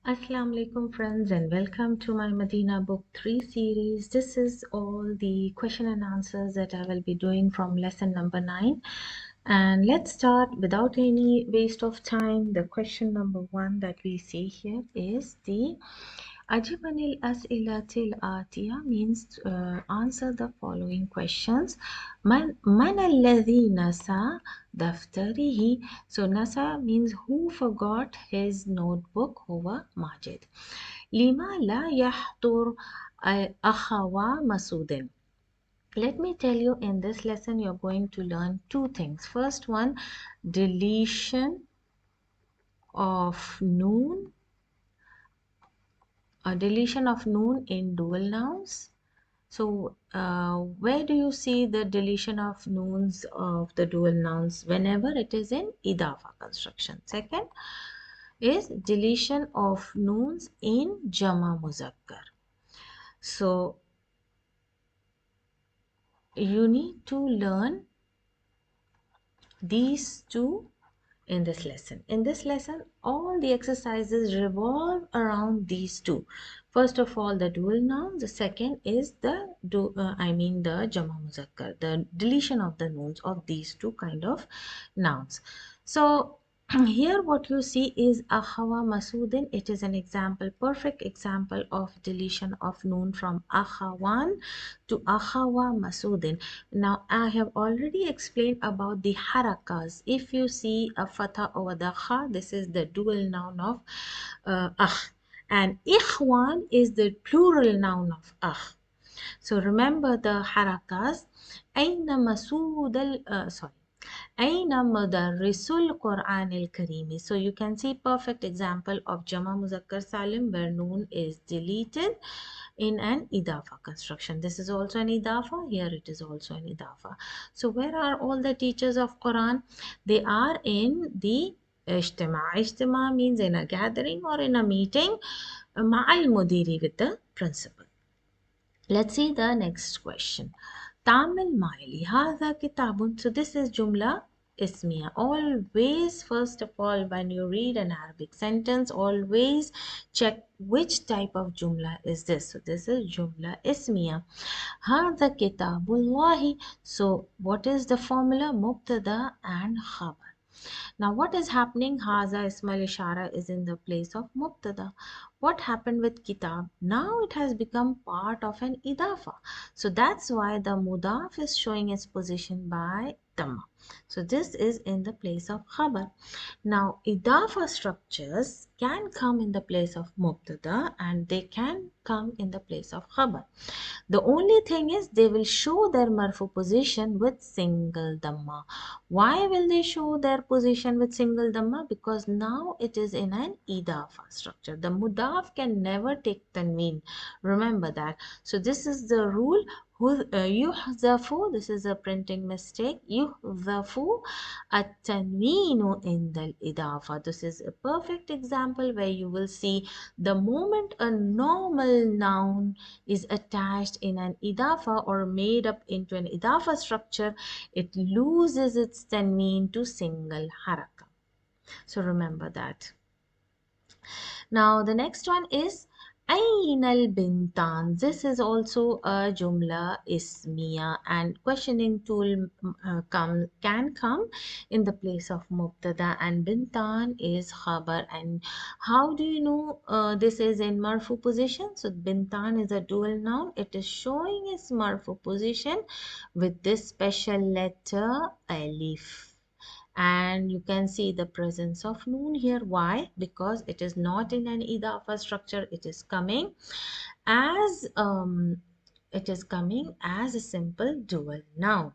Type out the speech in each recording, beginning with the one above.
Assalamu alaikum friends, and welcome to my Madina book 3 series. This is all the question and answers that I will be doing from lesson number 9. And let's start without any waste of time. The question number 1 that we see here is the Ajibanil As'ilatil Atiya means answer the following questions. Man alladhi nasa daftarihi. So nasa means who forgot his notebook over Majid. Lima la yahtur akhawa masudin. Let me tell you, in this lesson you're going to learn two things. First one, deletion of noon, deletion of noon in dual nouns. So, where do you see the deletion of noons of the dual nouns? Whenever it is in idafa construction. Second is deletion of noons in jama muzakkar. So, you need to learn these two in this lesson. In this lesson, all the exercises revolve around these two. First of all, the dual noun. The second is the the jama muzakkar, the deletion of the nouns of these two kind of nouns. So here what you see is akhawa masudin. It is an example, perfect example of deletion of noon from akhawan to akhawa masudin. Now I have already explained about the harakas. If you see a fatha over the kha, this is the dual noun of akh, and ikhwan is the plural noun of akh. So remember the harakas. Aina masud sorry. Aina mudarrisul Quran al-Karimi. So you can see perfect example of Jama Muzakkar Salim where noon is deleted in an idafa construction. This is also an idafa. Here it is also an idafa. So where are all the teachers of Quran? They are in the Ijtima. Ijtima means in a gathering or in a meeting. Ma'al mudiri, with the principal. Let's see the next question. تعمل معي لهذا كتاب. So this is jumla ismiya. Always, first of all, when you read an Arabic sentence, always check which type of jumla is this. So this is jumla ismiya. هذا كتاب الله. So what is the formula? Mubtada and khabar. Now what is happening? Haza Ismail Ishara is in the place of Mubtada. What happened with Kitab? Now it has become part of an Idafa. So that's why the Mudaf is showing its position by Dhamma. So this is in the place of Khabar. Now Idafa structures can come in the place of Mubtada and they can come in the place of Khabar. The only thing is they will show their marfu position with single dhamma. Why will they show their position with single dhamma? Because now it is in an idafa structure. The mudaf can never take tanween. Remember that. So this is the rule. Yuhzafu, this is a printing mistake. Yuhzafu at-tanweenu in the idafa. This is a perfect example where you will see the moment a normal noun is attached in an idafa or made up into an idafa structure, it loses its tanween to single haraka. So remember that. Now the next one is Ainal Bintan. This is also a Jumla Ismiya, and questioning tool can come in the place of Mubtada, and Bintan is Khabar. And how do you know this is in Marfu position? So Bintan is a dual noun. It is showing its Marfu position with this special letter Alif, and you can see the presence of noon here. Why? Because it is not in an idafa structure. It is coming as a simple dual noun.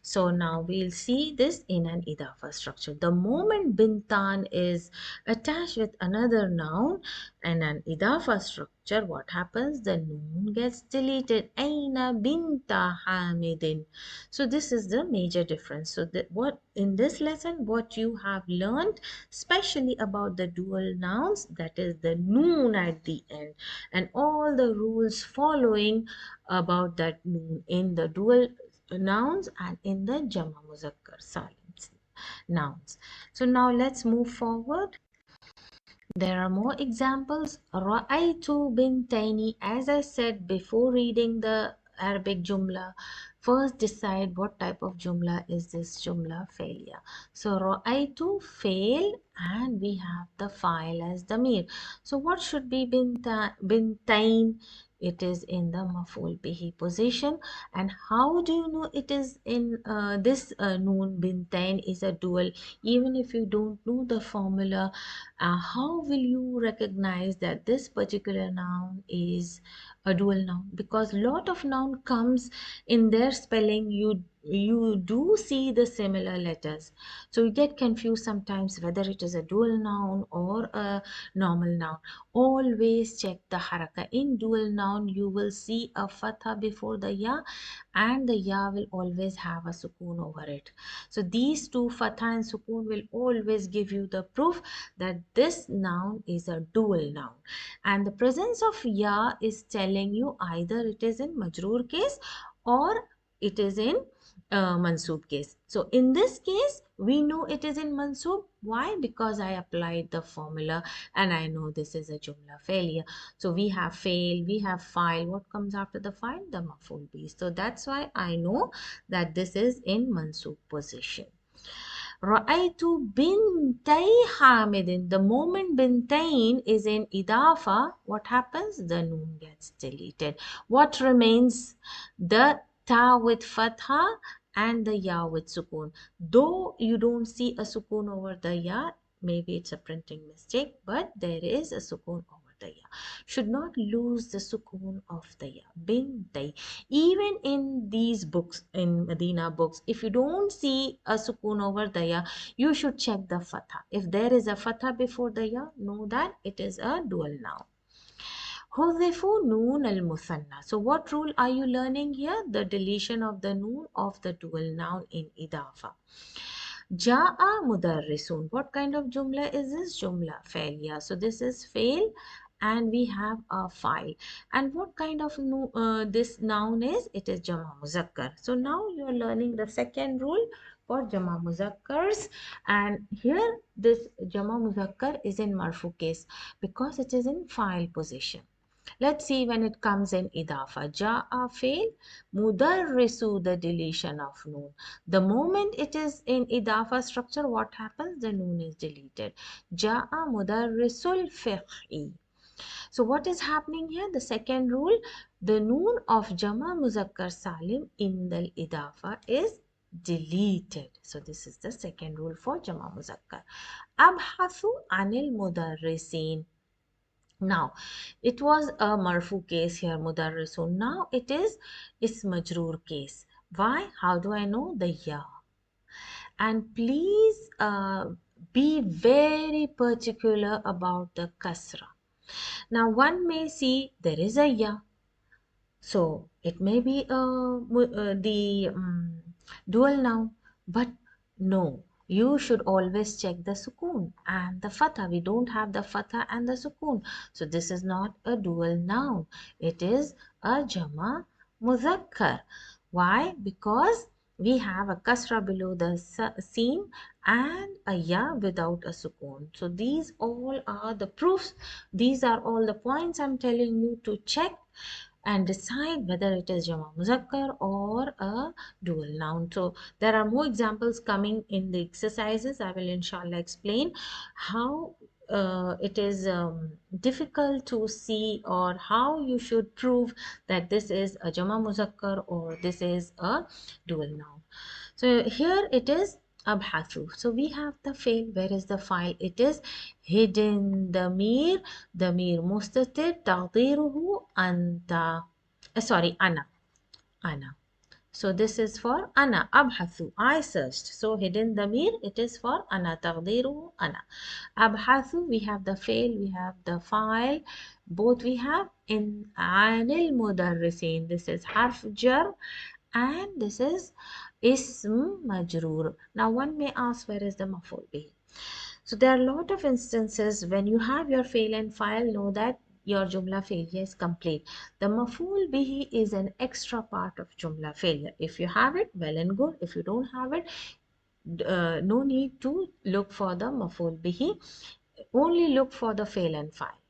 So now we'll see this in an idafa structure. The moment bintan is attached with another noun and an idafa structure, what happens? The noon gets deleted. Aina binta hamidin. So this is the major difference. So what in this lesson, what you have learned, especially about the dual nouns, that is the noon at the end, and all the rules following about that noon in the dual nouns and in the Jama Muzakkar silence nouns. So now let's move forward. There are more examples. Ra'aytu bintaini. As I said before reading the Arabic jumla, first decide what type of jumla is this jumla failure. So ra'aytu fail and we have the file as damir. So what should be bintain? It is in the maf'ul bihi position. And how do you know it is in this noon bintain is a dual? Even if you don't know the formula, how will you recognize that this particular noun is a dual noun? Because lot of noun comes in their spelling, you do see the similar letters, so you get confused sometimes whether it is a dual noun or a normal noun. Always check the haraka. In dual noun you will see a fatha before the ya, and the ya will always have a sukoon over it. So these two, fatha and sukoon, will always give you the proof that this noun is a dual noun. And the presence of ya is telling you either it is in majroor case or it is in mansoob case. So in this case, we know it is in mansoob. Why? Because I applied the formula and I know this is a jumla failure. So we have fail, we have file. What comes after the file? The maf'ul bi. So that's why I know that this is in mansoob position. Ra'aytu bintay Hamidin. The moment bintain is in idafa, what happens? The noon gets deleted. What remains? The ta with fatha and the ya with sukoon. Though you don't see a sukoon over the ya, maybe it's a printing mistake, but there is a sukoon over the ya. Should not lose the sukoon of the ya. Bintai. Even in these books, in Madina books, if you don't see a sukoon over the ya, you should check the fatha. If there is a fatha before the ya, know that it is a dual noun. Huzifu noon al muthanna. So what rule are you learning here? The deletion of the noon of the dual noun in idafa. Ja'a mudarrisun. What kind of jumla is this? Jumla failure. So this is fail and we have a file. And what kind of this noun is? It is Jama Muzakkar. So now you are learning the second rule for Jama Muzakkars. And here this Jama Muzakkar is in Marfu case because it is in file position. Let's see when it comes in idafa. Ja'a fail, mudarrisu, the deletion of noon. The moment it is in idafa structure, what happens? The noon is deleted. Ja'a mudarrisul fiqhi. So what is happening here? The second rule, the noon of Jama Muzakkar Salim in the idafa is deleted. So this is the second rule for Jama Muzakkar. Abhathu anil mudarrisin. Now, it was a marfu case here, mudarrisun. Now it is majroor case. Why? How do I know? The ya. And please be very particular about the kasra. Now, one may see there is a ya. So, it may be the dual noun, but no. You should always check the sukoon and the fatha. We don't have the fatha and the sukoon. So, this is not a dual noun. It is a jama muzakkar. Why? Because we have a kasra below the seen and a ya without a sukoon. So these all are the proofs. These are all the points I'm telling you to check and decide whether it is Jama Muzakkar or a dual noun. So there are more examples coming in the exercises. I will inshallah explain how it is difficult to see or how you should prove that this is a Jama Muzakkar or this is a dual noun. So here it is abhathu. So we have the fail. Where is the file? It is hidden. Damir mustatir taqdiruhu anta. Sorry, ana. Ana. So this is for ana. Abhathu. I searched. So hidden damir, it is for ana. Taqdiruhu ana. Abhathu, we have the fail, we have the file. Both we have in anil mudarrisin. This is harf jar and this is ism majroor. Now one may ask, where is the maf'ul bihi? So there are a lot of instances when you have your fail and file, know that your jumla failure is complete. The maf'ul bihi is an extra part of jumla failure. If you have it, well and good. If you don't have it, no need to look for the maf'ul bihi. only look for the fail and file.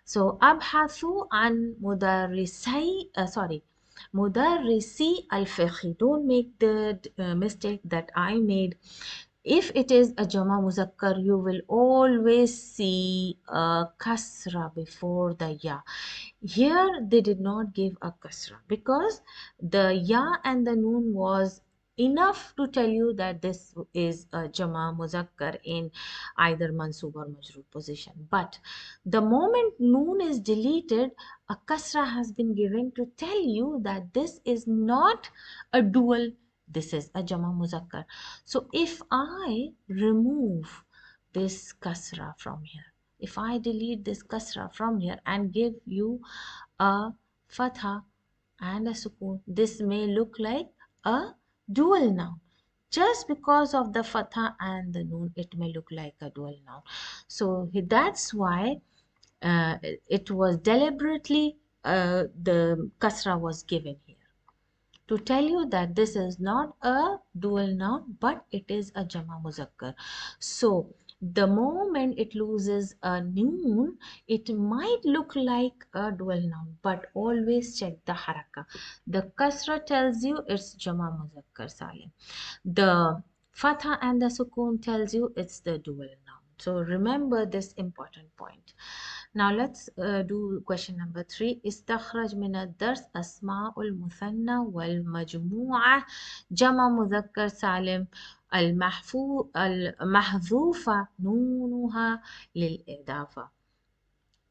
So أبحث عن مدرسي الفقه. Don't make the mistake that I made. If it is a Jama Muzakkar, you will always see a kasra before the ya. Here they did not give a kasra because the ya and the noon was enough to tell you that this is a Jama Muzakkar in either Mansub or Majroor position. But the moment noon is deleted, a kasra has been given to tell you that this is not a dual, this is a Jama Muzakkar. So if I remove this kasra from here, if I delete this kasra from here and give you a fatha and a sukoon, this may look like a dual noun. Just because of the fatha and the noon, it may look like a dual noun. So that's why it was deliberately the kasra was given here to tell you that this is not a dual noun but it is a Jama Muzakkar. So the moment it loses a noon, it might look like a dual noun, but always check the haraka. The kasra tells you it's Jama Muzakkar Salim. The fatha and the sukoon tells you it's the dual noun. So remember this important point. Now let's do question number 3. استخرج من الدرس أسماء المثنى والمجموعة جمع مذكر سالم المحذوفة نونها للإضافة.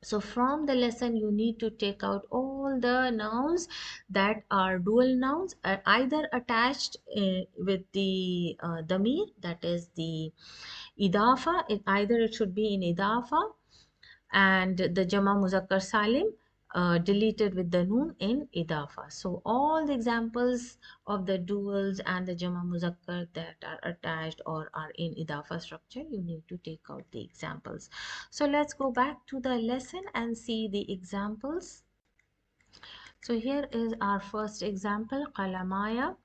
So from the lesson you need to take out all the nouns that are dual nouns, either attached with the damir, that is the idafa. Either it should be in idafa and the Jama Muzakkar Salim deleted with the noon in idafa. So all the examples of the duals and the Jama Muzakkar that are attached or are in idafa structure, you need to take out the examples. So let's go back to the lesson and see the examples. So here is our first example, qalamaya.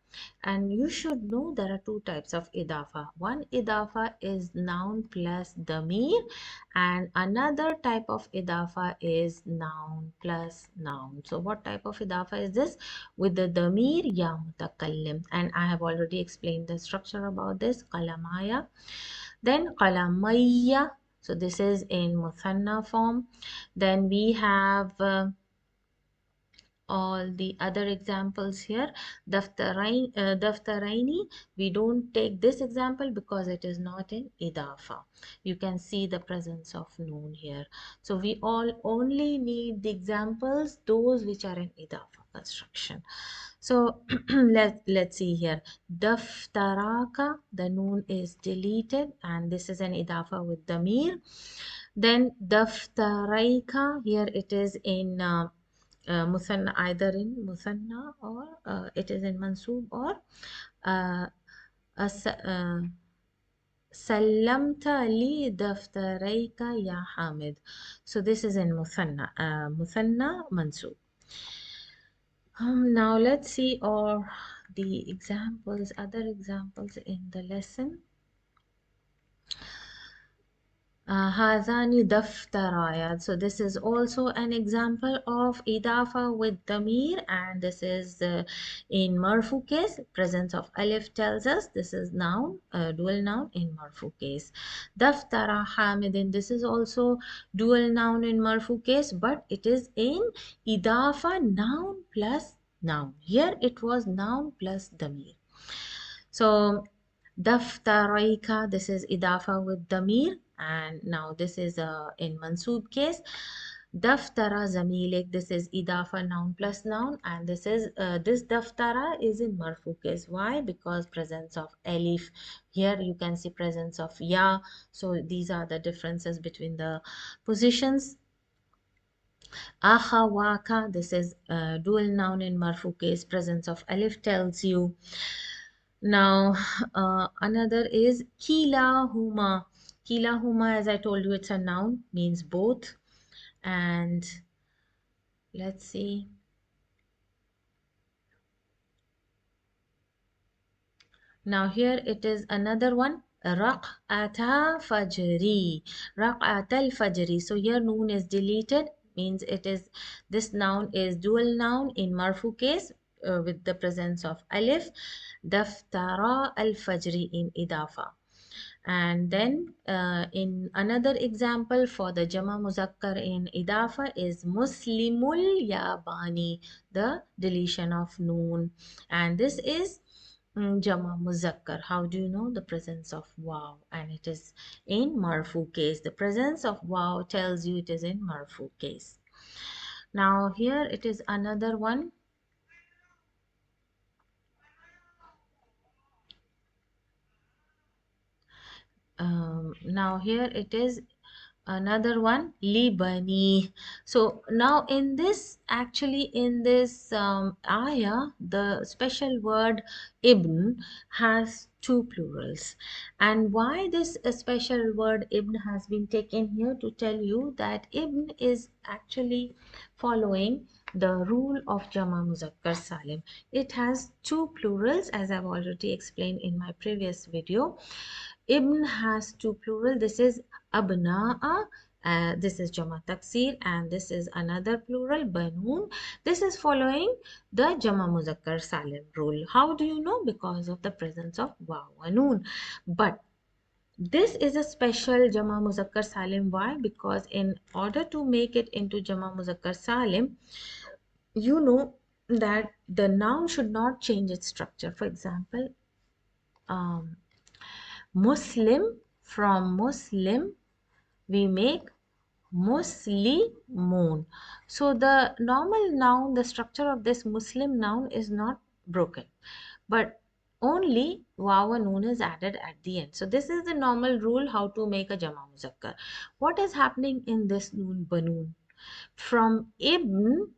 And you should know there are two types of idafa. One idafa is noun plus damir, and another type of idafa is noun plus noun. So what type of idafa is this? With the damir ya mutakallim. And I have already explained the structure about this, qalamaya. Then qalamayya. So this is in muthanna form. Then we have all the other examples here. Daftaraini, we don't take this example because it is not in idafa. You can see the presence of noon here. So we all only need the examples, those which are in idafa construction. So let's see here. Daftaraka, the noon is deleted and this is an idafa with damir. Then daftaraika, here it is in Muthanna, either in Muthanna or it is in Mansub or uh, Sallamta li daftarayka ya Hamid. So this is in Muthanna, Muthanna Mansub. Now let's see or the examples, other examples in the lesson. Hazani daftaraya. So this is also an example of idafa with damir, and this is in marfu case. Presence of alif tells us this is noun, dual noun in marfu case. Daftara hamidin. This is also dual noun in marfu case, but it is in idafa noun plus noun. Here it was noun plus damir. So Daftaraika, this is idafa with damir, and now this is in mansub case. Daftara zamilik, this is idafa noun plus noun, and this is this daftara is in marfu case. Why? Because presence of alif. Here you can see presence of ya. So these are the differences between the positions. Akhawaka, this is dual noun in marfu case. Presence of alif tells you. Now, another is kilahuma. Kilahuma, as I told you, it's a noun, means both. And let's see. Now here it is another one. Raq'ata fajri. Raq'atal fajri. So here noon is deleted, means it is, this noun is dual noun in marfu case with the presence of alif. Daftara al fajri in idafa. And then in another example for the Jama Muzakkar in Idafa is Muslimul Yabani, the deletion of noon. And this is Jama Muzakkar. How do you know? The presence of wow, and it is in Marfu case. The presence of wow tells you it is in Marfu case. Now here it is another one. Now here it is another one, libani. So now in this, actually in this ayah, the special word ibn has two plurals. And why this special word ibn has been taken here, to tell you that ibn is actually following the rule of Jama Muzakkar Salim. It has two plurals, as I've already explained in my previous video. Ibn has two plural. This is abna'a. This is Jama Taksir, and this is another plural, Banun. This is following the Jama Muzakkar Salim rule. How do you know? Because of the presence of Waw and Noon. But this is a special Jama Muzakkar Salim. Why? Because in order to make it into Jama Muzakkar Salim, you know that the noun should not change its structure. For example, um, Muslim, from Muslim we make Muslimun. So the normal noun, the structure of this Muslim noun is not broken, but only waw and noon is added at the end. So this is the normal rule how to make a Jama Muzakkar. What is happening in this noon, Banoon? From Ibn,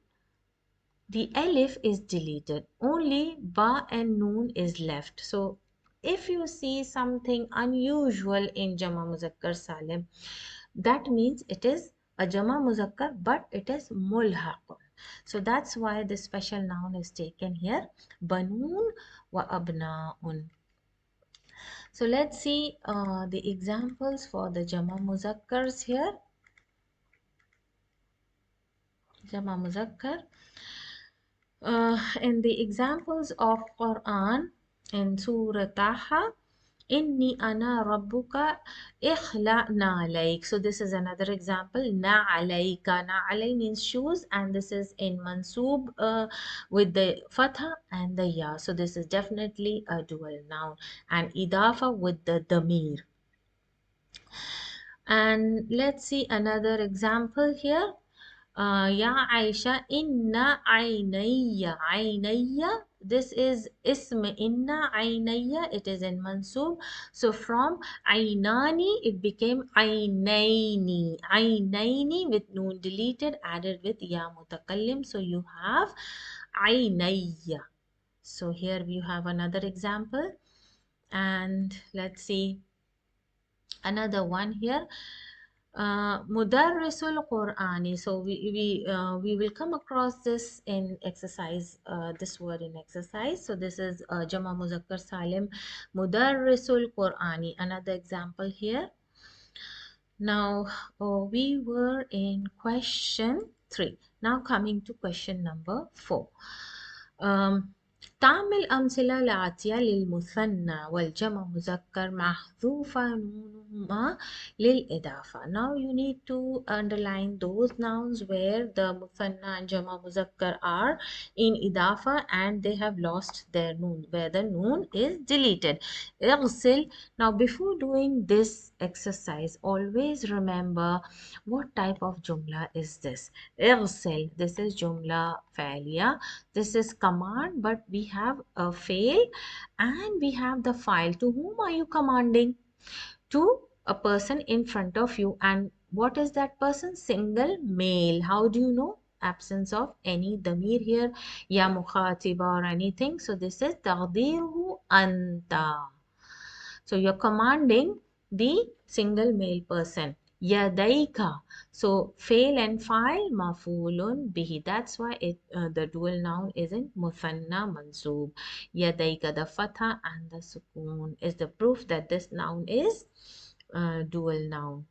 the alif is deleted, only ba and noon is left. So if you see something unusual in Jama Muzakkar Salim, that means it is a Jama Muzakkar, but it is mulhaq. So that's why this special noun is taken here, Banoon wa Abnaun. So let's see the examples for the Jama Muzakkars here. Jama Muzakkar. In the examples of Quran in Surah Taha, Inni ana rabbuka ikhla na'alayk. So this is another example. Na'alayka. Na'alay means shoes, and this is in mansoob with the fatha and the ya. So this is definitely a dual noun, and idafa with the damir. And let's see another example here. Ya Aisha, inna aynayya. Aynayya, this is ism inna aynayya. It is in mansoob. So from aynani, it became aynaini. Aynaini with noon deleted, added with ya mutakallim. So you have aynayya. So here you have another example. And let's see another one here. Mudarrisul Qur'ani. So we will come across this in exercise, this word in exercise. So this is Jama Muzakkar Salim, Mudarrisul Qur'ani. Another example here. Now we were in question 3. Now coming to question number 4. تعمل أمثلة الآتية للمثنى والجمع مذكر محذوفة نونهما للإضافة. Now you need to underline those nouns where the muthanna and jama muzakkar are in idafa and they have lost their noon, where the noon is deleted. اغسل. Now before doing this exercise, always remember what type of jumla is this. اغسل, this is jumla فعلية. This is command, but we have a fail and we have the file. To whom are you commanding? To a person in front of you. And what is that person? Single male. How do you know? Absence of any damir here, ya mukhatiba or anything. So this is taqdiruhu anta. So you're commanding the single male person. Yadaika. So fail and file mafulun bihi. That's why the dual noun is in muthanna mansub. Yadaika, the fatha and the sukoon is the proof that this noun is dual noun.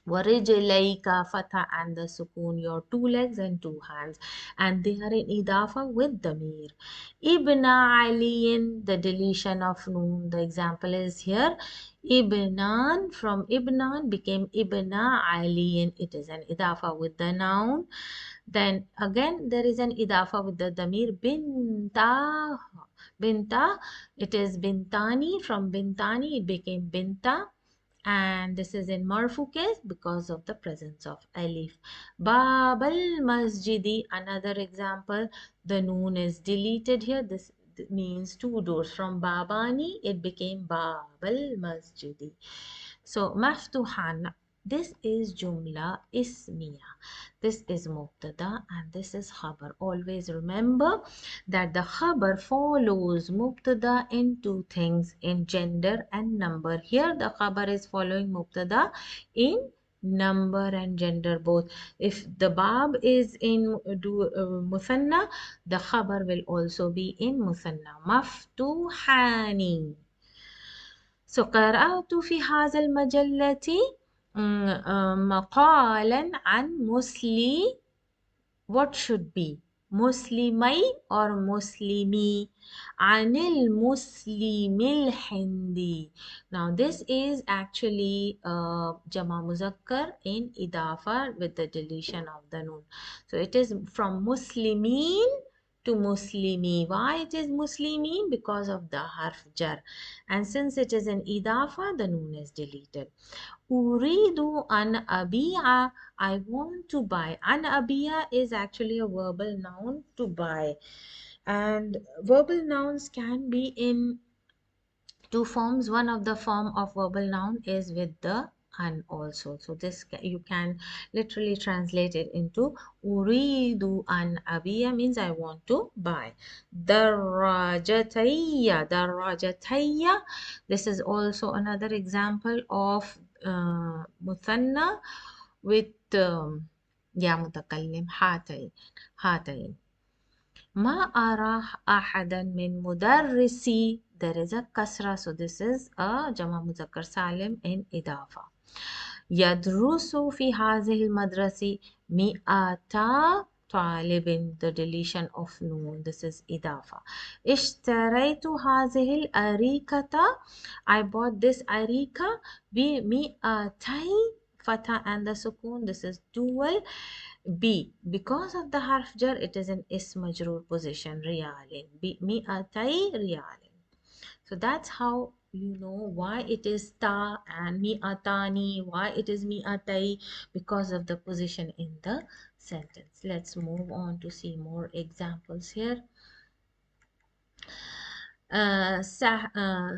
Warijlaika, fatha and the sukoon, your two legs and two hands, and they are in idafa with damir. Ibna aliyin, the deletion of noon. The example is here. Ibnan, from Ibnan became Ibna aliyin. It is an idafa with the noun. Then again there is an idafa with the damir. Binta, binta, it is bintani. From bintani it became binta, and this is in marfu case because of the presence of alif. Bab al masjidi, another example, the noon is deleted here. This means two doors. From babani it became bab al masjidi. So maftuhan, this is jumla ismiya. This is mubtada and this is khabar. Always remember that the khabar follows mubtada in two things, in gender and number. Here the khabar is following mubtada in number and gender both. If the bab is in muthanna, the khabar will also be in muthanna. Maftuhani. So قرأت في هذا المجلة مقالا عن مسلم. What should be? مسلمي or مسلمي. عن المسلم الهندي. Now this is actually Jama Muzakkar in Idafa with the deletion of the noon. So it is from Muslimin to Muslimi. Why it is Muslimin? Because of the harf jar. And since it is an Idafa, the noon is deleted. Uridu an abi'a, I want to buy. An abi'a is actually a verbal noun, to buy. And verbal nouns can be in two forms. One of the form of verbal noun is with the an also. So this you can literally translate it into uridu an abiya, means I want to buy. Darajatayya, darajatayya. This is also another example of muthanna with ya mutakallim hatayn. ما أرى أحدا من مدرسي. There is a kasra, so this is a jama muzakkar salim in idafa. يدرس في هذه المدرسة مئتا طالب, the deletion of noon, this is idafa. اشتريت هذه الأريكة, I bought this arika بمئتي, fatha and the sukoon, this is dual. B, because of the harf jar, it is an ism majroor position, riyalin. B, mi'atay riyalin. So that's how you know why it is ta and mi'atani, why it is mi'atay, because of the position in the sentence. Let's move on to see more examples here.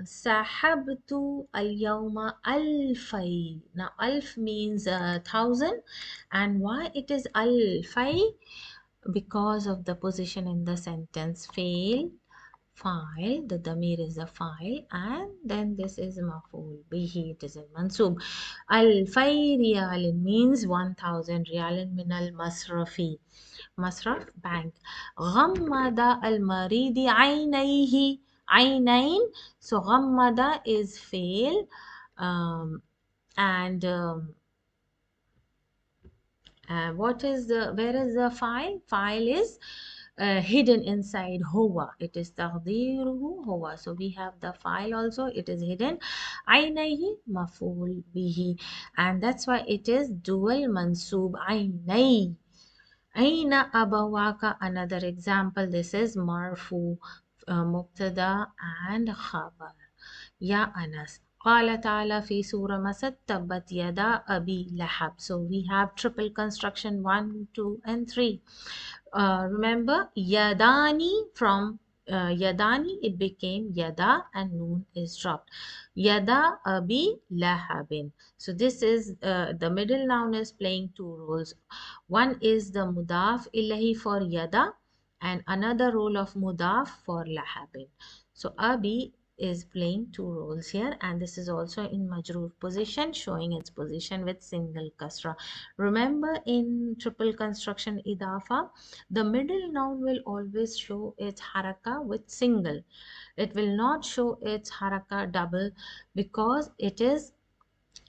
سحبت اليوم ألفي. Now ألف means 1,000, and why it is ألفي? Because of the position in the sentence. Fail, file, the damir is the file, and then this is maful bihi, it is in mansub. Alfai riyalin means 1,000 riyalin min al masrafi, masraf bank. Ghammada al maridi aynayhi, aynayn. So ghammada is fail, and what is the, where is the file? File is hidden inside huwa. It is taqdiruhu huwa. So we have the file also, it is hidden. Aynayhi maful bihi. And that's why it is dual mansub. Aynay. Aina abawaka, another example. This is marfu, mubtada and khabar. Ya Anas. قال تعالى في سورة مسد تبت يدا أبي لهب. So we have triple construction 1, 2 and 3. Remember yadani, from yadani it became yada and noon is dropped. Yada abi lahabin. So this is the middle noun is playing two roles. One is the mudaf ilahi for yada and another role of mudaf for lahabin. So abi is playing two roles here, and this is also in majroor position, showing its position with single kasra. Remember, in triple construction idafa, the middle noun will always show its haraka with single. It will not show its haraka double because it is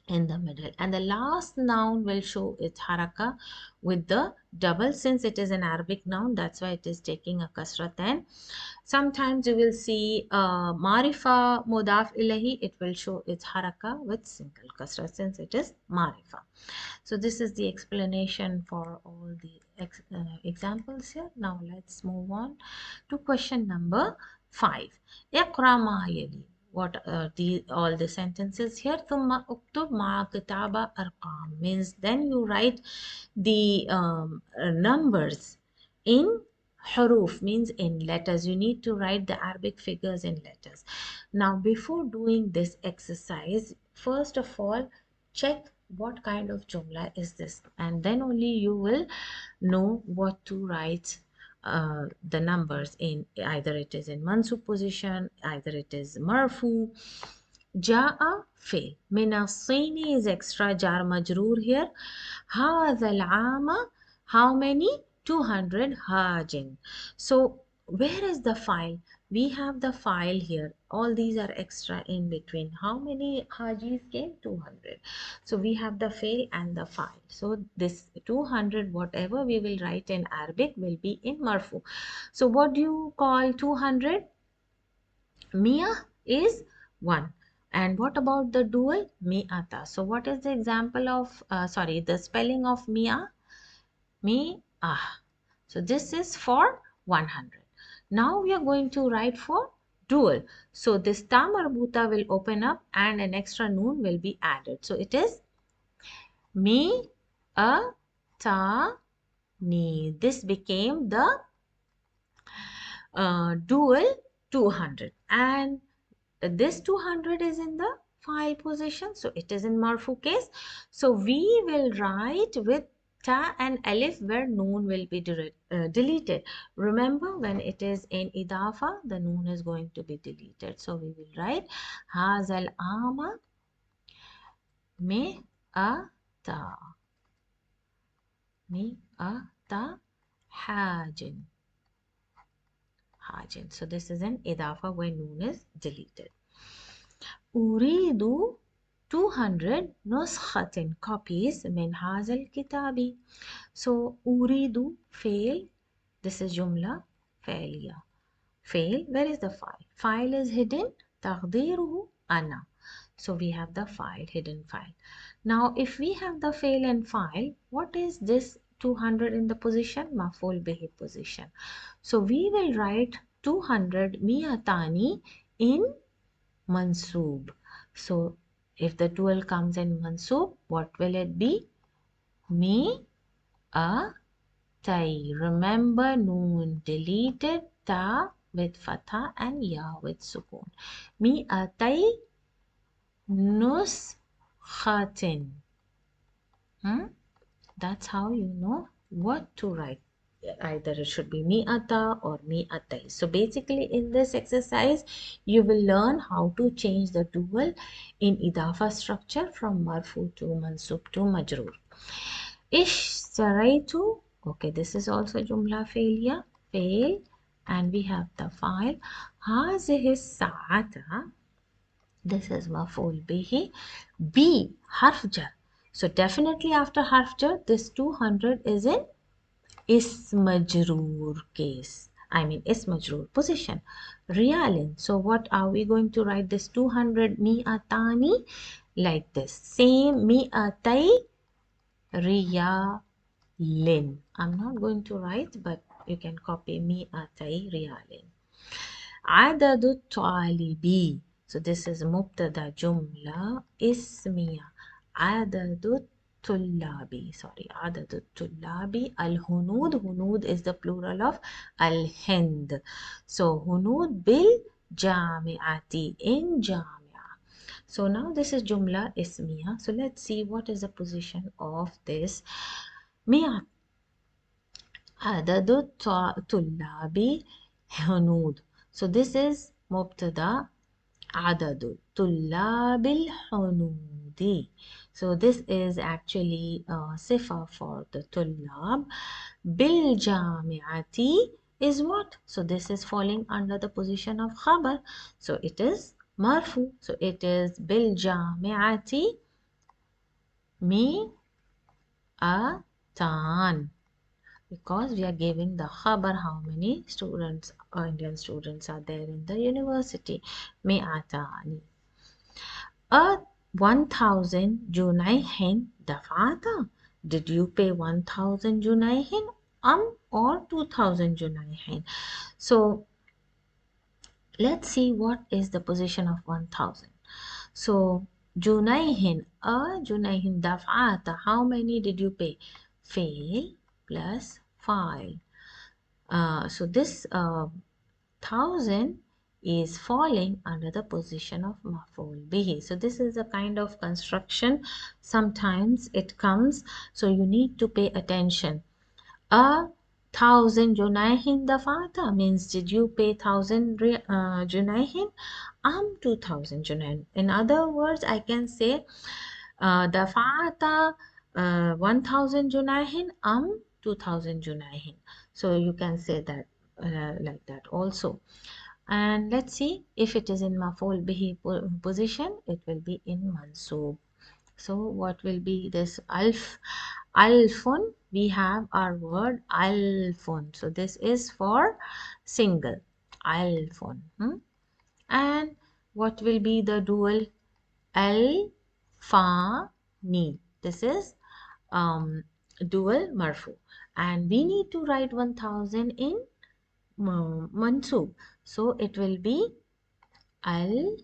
in the middle, and the last noun will show its haraka with the double. Since it is an Arabic noun, that's why it is taking a kasra 10. Sometimes you will see marifa mudaf ilahi, it will show its haraka with single kasra since it is marifa. So this is the explanation for all the examples here. Now let's move on to question number 5. اقرأ ما يلي. What all the sentences here. ثم اكتب مع كتابة أرقام means then you write the numbers in huruf, means in letters. You need to write the Arabic figures in letters. Now before doing this exercise, first of all check what kind of jumla is this, and then only you will know what to write the numbers in. Either it is in mansub position, either it is marfu. جاء فعل من الصين is extra jar majroor here. هذا العام, how many? 200 hajin. So where is the file? We have the file here. All these are extra in between. How many hajis came? 200. So we have the fail and the file. So this 200, whatever we will write in Arabic, will be in marfu. So what do you call 200? Mia is 1. And what about the dual? Mi'ata. So what is the example of, the spelling of Mia? Mi-ah. So this is for 100. Now we are going to write for dual. So this ta marbuta will open up and an extra noon will be added. So it is mi-a-ta-ni. This became the dual 200. And this 200 is in the file position, so it is in marfu case. So we will write with ta and alif where noon will be deleted. Remember, when it is in idafa, the noon is going to be deleted. So we will write hazal ama me a ta hajin. So this is an idafa where noon is deleted. أريد 200 نسخة copies من هذا الكتاب. So أريد fail. This is جملة فعلية. Fail. Where is the file? File is hidden. تقديره أنا. So we have the file, hidden file. Now if we have the fail and file, what is this 200 in the position? Maf'ul bihi position. So we will write 200 miyatani in mansoob. So if the dual comes in mansoob, what will it be? Mi a tai. Remember, noon deleted, ta with fatha and ya with sukun. Mi a tai nuskhatin. That's how you know what to write. Either it should be mi'ata or mi'atai. So basically in this exercise, you will learn how to change the dual in idafa structure from marfu to mansub to majroor. Ishtaraitu. Okay, this is also jumla failure. Fail. And we have the file. هذه الساعة. This is maf'ul bihi. B, harf jar. So definitely after harf jar, this 200 is in ism majroor case. I mean ism majroor position. Riyalin. So what are we going to write this 200 mi'atani like this? Same mi'atai riyalin. I'm not going to write, but you can copy mi'atai riyalin. Adadu talibi. So this is mubtada jumla ismiya. Adadu tullabi. Adadu tullabi. Al-hunud. Hunud is the plural of al-hind. So hunud bil jami'ati. In jami'a. So now this is jumla ismiya. So let's see what is the position of this mi'at. Adadu tullabi hunud. So this is mubtada عدد طلاب الحنود. So this is actually a sifa for the طلاب. بالجامعة is what? So this is falling under the position of khabar. So it is marfu. So it is بالجامعة مئتان. Because we are giving the khabar how many students, Indian students are there in the university. مئتان. A 1000 junayhin dafata. Did you pay 1000 junayhin or 2000 junayhin? So let's see what is the position of 1000. So junayhin, a junayhin dafata. How many did you pay? Fail plus file. So this 1000 is falling under the position of maf'ul bihi. So this is a kind of construction. Sometimes it comes, so you need to pay attention. A 1000 junayhin dafata means did you pay 1000 junayhin? 2000 junayhin. In other words, I can say dafata 1000 junayhin 2000 junayhin. So you can say that like that also. And let's see if it is in maf'ul bihi position, it will be in mansoob. So what will be this alfun? We have our word alfun. So this is for single alfun. And what will be the dual? Al-fa-ni. This is dual marfu. And we need to write 1000 in mansoob. So it will be al-faini.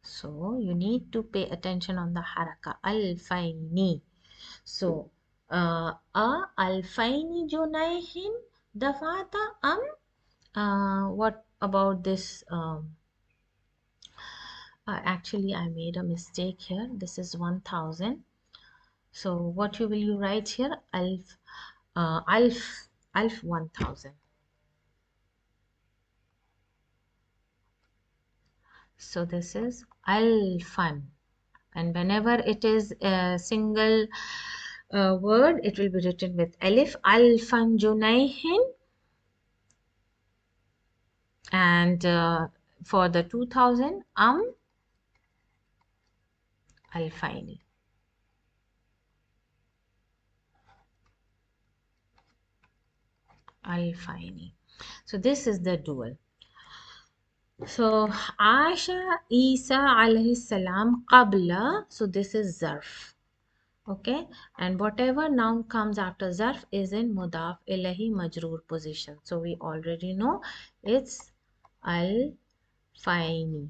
So you need to pay attention on the haraka. Al-faini. So al-faini junayhin dafata what about this? Actually, I made a mistake here. This is 1000. So what will you write here? Alf 1000. So this is alfan. And whenever it is a single word, it will be written with alif. Alfan junayhin. And for the 2000, alfaini. Alfaini. So this is the dual. So Aisha Isa alayhi salam qabla. So this is zarf. Okay, and whatever noun comes after zarf is in mudaf ilahi majroor position. So we already know it's al faini.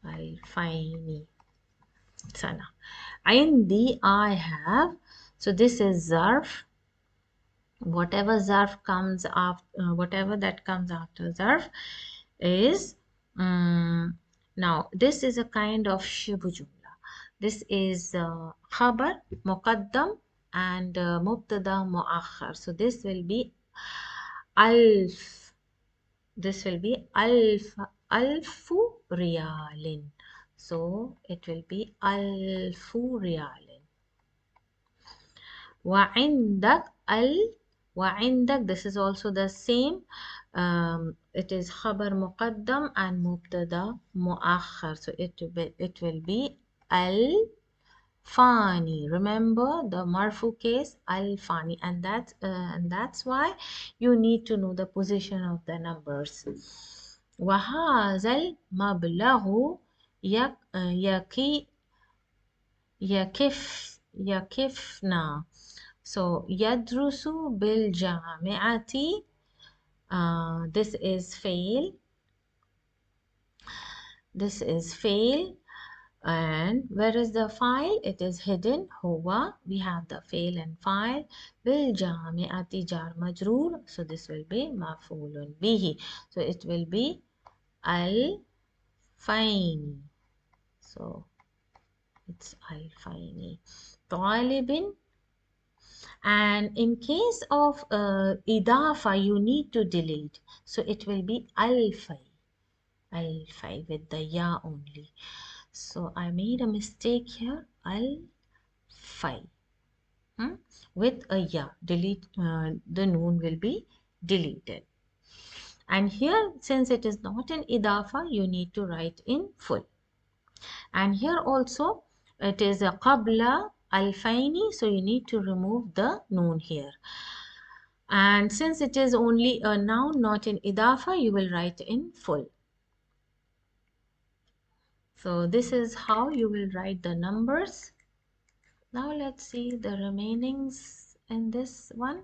Al faini. Sana. Indi, I have. So this is zarf. Whatever zarf comes after, whatever that comes after zarf is now this is a kind of shibu jumla. This is khabar muqaddam and mubtada muakhar. So this will be alf. This will be alfu riyalin. So it will be alfu riyalin. وعندك وعندك, this is also the same. It is khabar muqaddam and mubtada muakhar. So it will be al fani. Remember the marfu case al fani, and that's why you need to know the position of the numbers. وهذا المبلغ يكفنا. So يدرس بالجامعة. This is fail. This is fail. And where is the file? It is hidden. هو. We have the fail and file. بالجامعة jar majroor. So this will be مفعول به. So it will be الفين. So it's الفين. طالب And in case of idafa, you need to delete. So it will be alfai, alfai with the ya only. So I made a mistake here, alfai. With a ya, delete, the noon will be deleted. And here, since it is not an idafa, you need to write in full. And here also, it is a qabla alfaini, so you need to remove the noon here. And since it is only a noun, not an idafa, you will write in full. So this is how you will write the numbers. Now let's see the remainings in this one.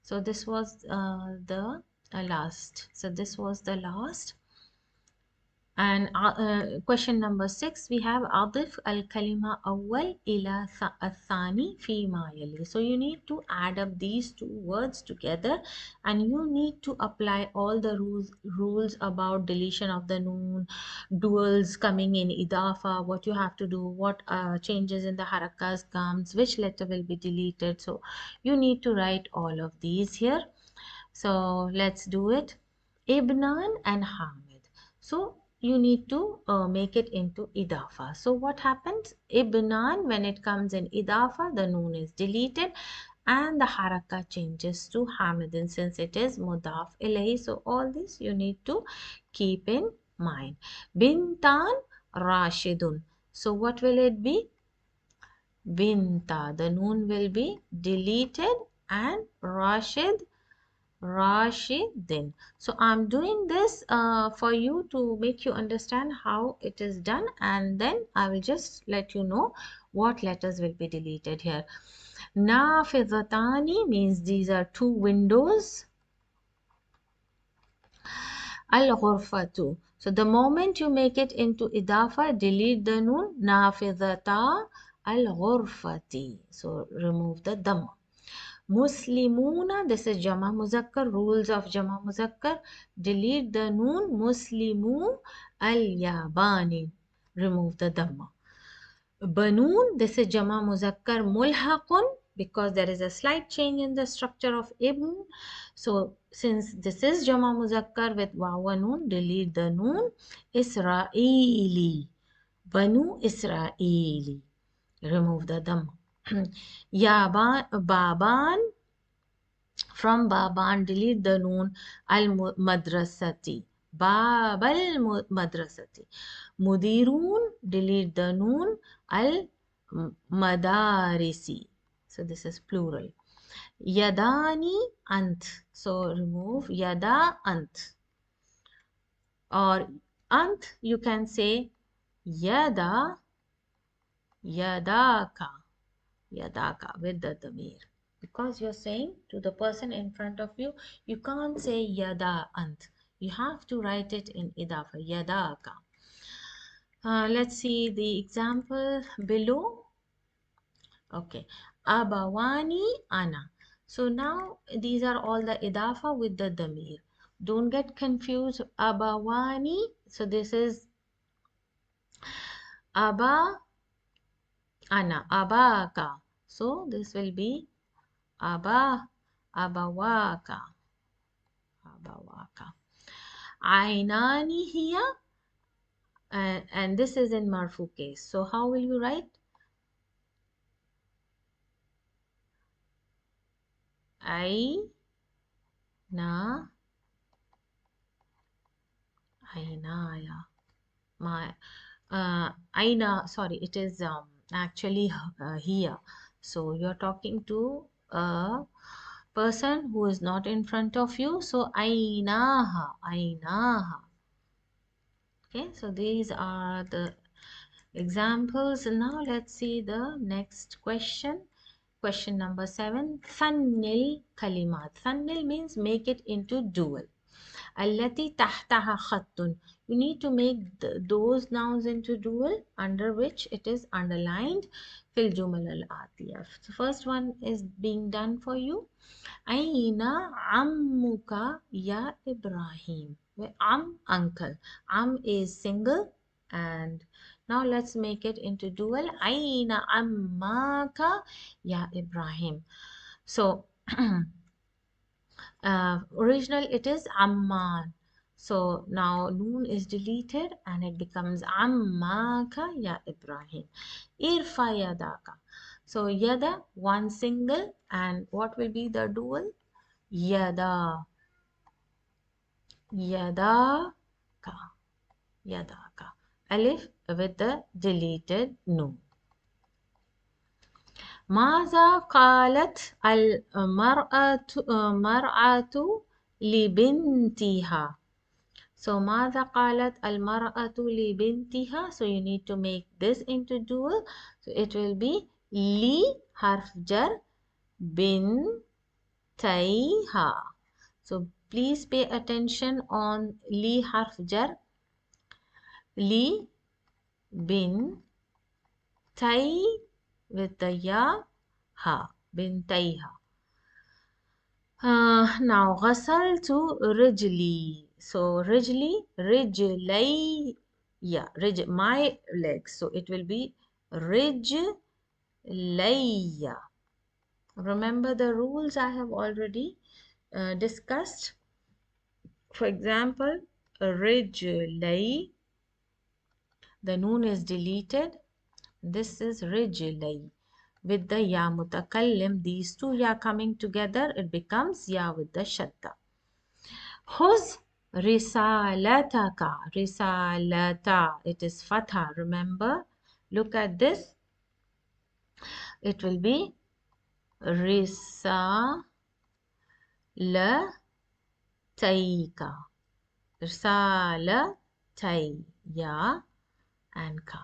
So this was the last. So this was the last. And question number 6, we have adif al-kalima awwal ila athani fi ma yali. So you need to add up these two words together, and you need to apply all the rules about deletion of the noon, duals coming in idafa, what you have to do, what changes in the harakas comes, which letter will be deleted. So you need to write all of these here. So let's do it. Ibnan and Hamid. So you need to make it into idafa. So what happens? Ibnan, when it comes in idafa, the noon is deleted and the haraka changes to Hamidin since it is mudaf ilayhi. So all this you need to keep in mind. Bintan Rashidun. So what will it be? Binta. The noon will be deleted and Rashidin. So I'm doing this for you to make you understand how it is done, and then I will just let you know what letters will be deleted here. Nafizatani means these are two windows. Al-ghurfatu. So the moment you make it into idafa, delete the noon. Nafizata al-ghurfati. So remove the dhamma. Muslimuna, this is Jama Muzakkar, rules of Jama Muzakkar. Delete the noon. Muslimu al-Yabani. Remove the dhamma. Banoon, this is Jama Muzakkar mulhaqun because there is a slight change in the structure of ibn. So since this is Jama Muzakkar with waw noon, delete the noon. Israeli. Banu Israeli. Remove the dhamma. Baban, from Baban, delete the noon. Al-madrasati. Babal madrasati. Mudirun, delete the noon. Al-madarisi. So this is plural. Yadani ant. So remove yada ant. Or ant, you can say yada, yadaka. Yadaka with the damir. Because you're saying to the person in front of you, you can't say yada ant. You have to write it in idafa, yadaka. Let's see the example below. Okay. Abawani ana. So now these are all the idafa with the damir. Don't get confused. Abawani. So this is aba ana, abaka. So this will be abawaka. Abawaka. Ainani here. And this is in marfu case. So how will you write? Ainaya. My Aina, sorry, it is actually here. So you're talking to a person who is not in front of you. So Ainaha, Ainaha. Okay, so these are the examples. Now let's see the next question. Question number 7. Thannil kalimat. Thannil means make it into dual. Allati tahtaha khattun. You need to make those nouns into dual under which it is underlined. Fil jumal al-atiyah. So first one is being done for you. Aina ammuka ya Ibrahim. Am, uncle. Am is single. And now let's make it into dual. Aina ammaka ya Ibrahim. So original it is amman. So now noon is deleted and it becomes ammaka ya Ibrahim. Irfa yadaka. So yada one single, and what will be the dual? Yada. Yadaka. Yadaka. Alif with the deleted noon. ماذا قالت المرأة لبنتها. So ماذا قالت المرأة لبنتها. So you need to make this into dual. So it will be li harf jar bintayha. So please pay attention on li harf jar. Li bin tay with the ya ha bintayha. Now ghasaltu rijli. So rijlay, yeah, my legs. So it will be rijlayya. Remember the rules I have already discussed. For example, rijlay, the noon is deleted. This is rijlay. With the ya mutakallim, these two ya coming together, it becomes ya with the shadda. Khuz risalataka. Risalata. It is fatha. Remember? Look at this. It will be risalatayka. Risalatay. Ya and ka.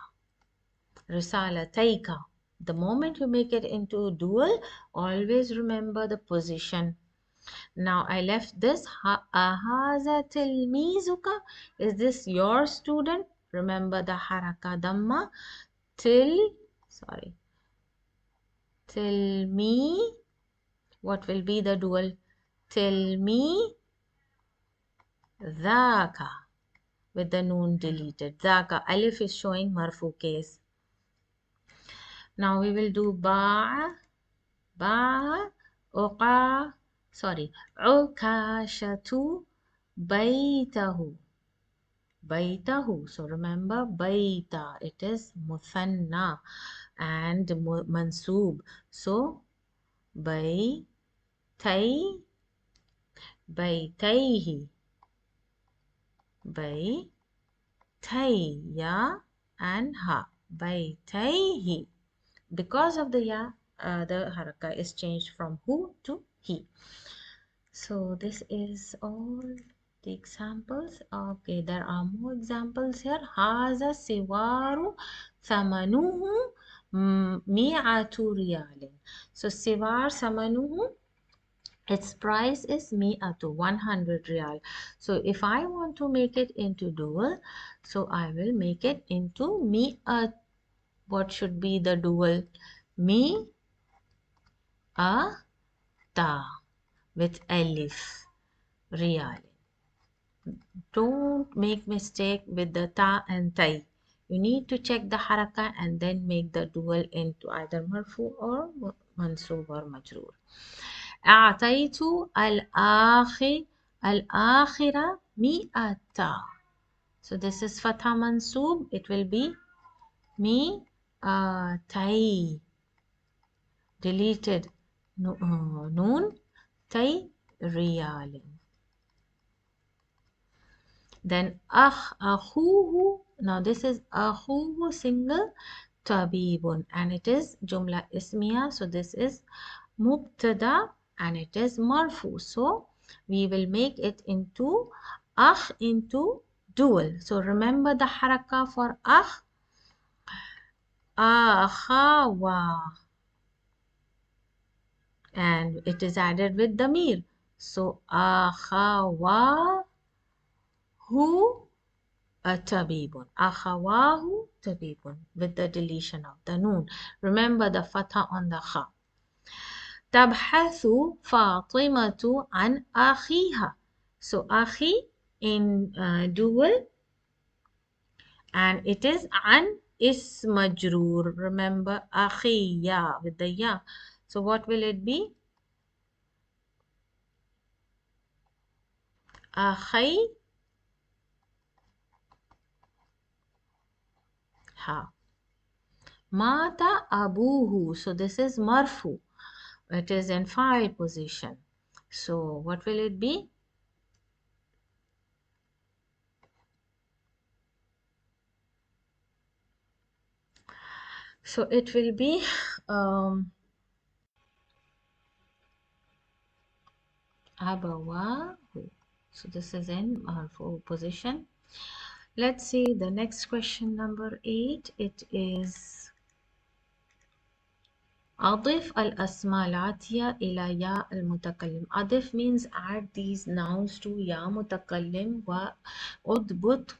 Risalatayka. The moment you make it into dual, always remember the position. Now I left this. Ahaza tilmizuka. Is this your student? Remember the haraka dhamma. Till me. What will be the dual? Till me. Dhaka. With the noon deleted. Dhaka. Alif is showing marfu case. Now we will do ba. Ukashatu baytahu. Baytahu. So remember bayta. It is muthanna and mansoob. So baytayhi. Ya and ha. Baytayhi. Because of the ya, the haraka is changed from hu to he. So this is all the examples. Okay, there are more examples here. Haza siwaru thamanuhu mi'atu riyalin. So siwar samanuhu, its price is mi'atu, 100 riyal. So if I want to make it into dual, so I will make it into mi'at. What should be the dual? Ta with alif riyal. Don't make mistake with the ta and tai. You need to check the haraka and then make the dual into either marfu or mansoob or majroor. أعطيت الآخرة مئة. So this is fatha mansoob. It will be مئتي. Deleted noon tay riyal. Then akhuhu. Now this is akhuhu single tabibun, and it is jumla ismiya. So this is mubtada and it is marfu. So we will make it into akh into dual. So remember the haraka for akh. Akhawa. And it is added with damir. So akhawahu tabibun. Akhawahu tabibun with the deletion of the noon. Remember the fatha on the kha. Tabhathu Fatimatu an akhiha. So akhi in dual, and it is an is majroor. Remember, akhiya with the ya. So what will it be? Akhi ha. Mata abuhu. So this is marfu. It is in fa'il position. So what will it be? So it will be abawahu. So this is in marfu position. Let's see the next question, number 8. It is أضف الأسماء الآتية إلى يا المتكلم. أضف means add these nouns to يا متكلم وأضبط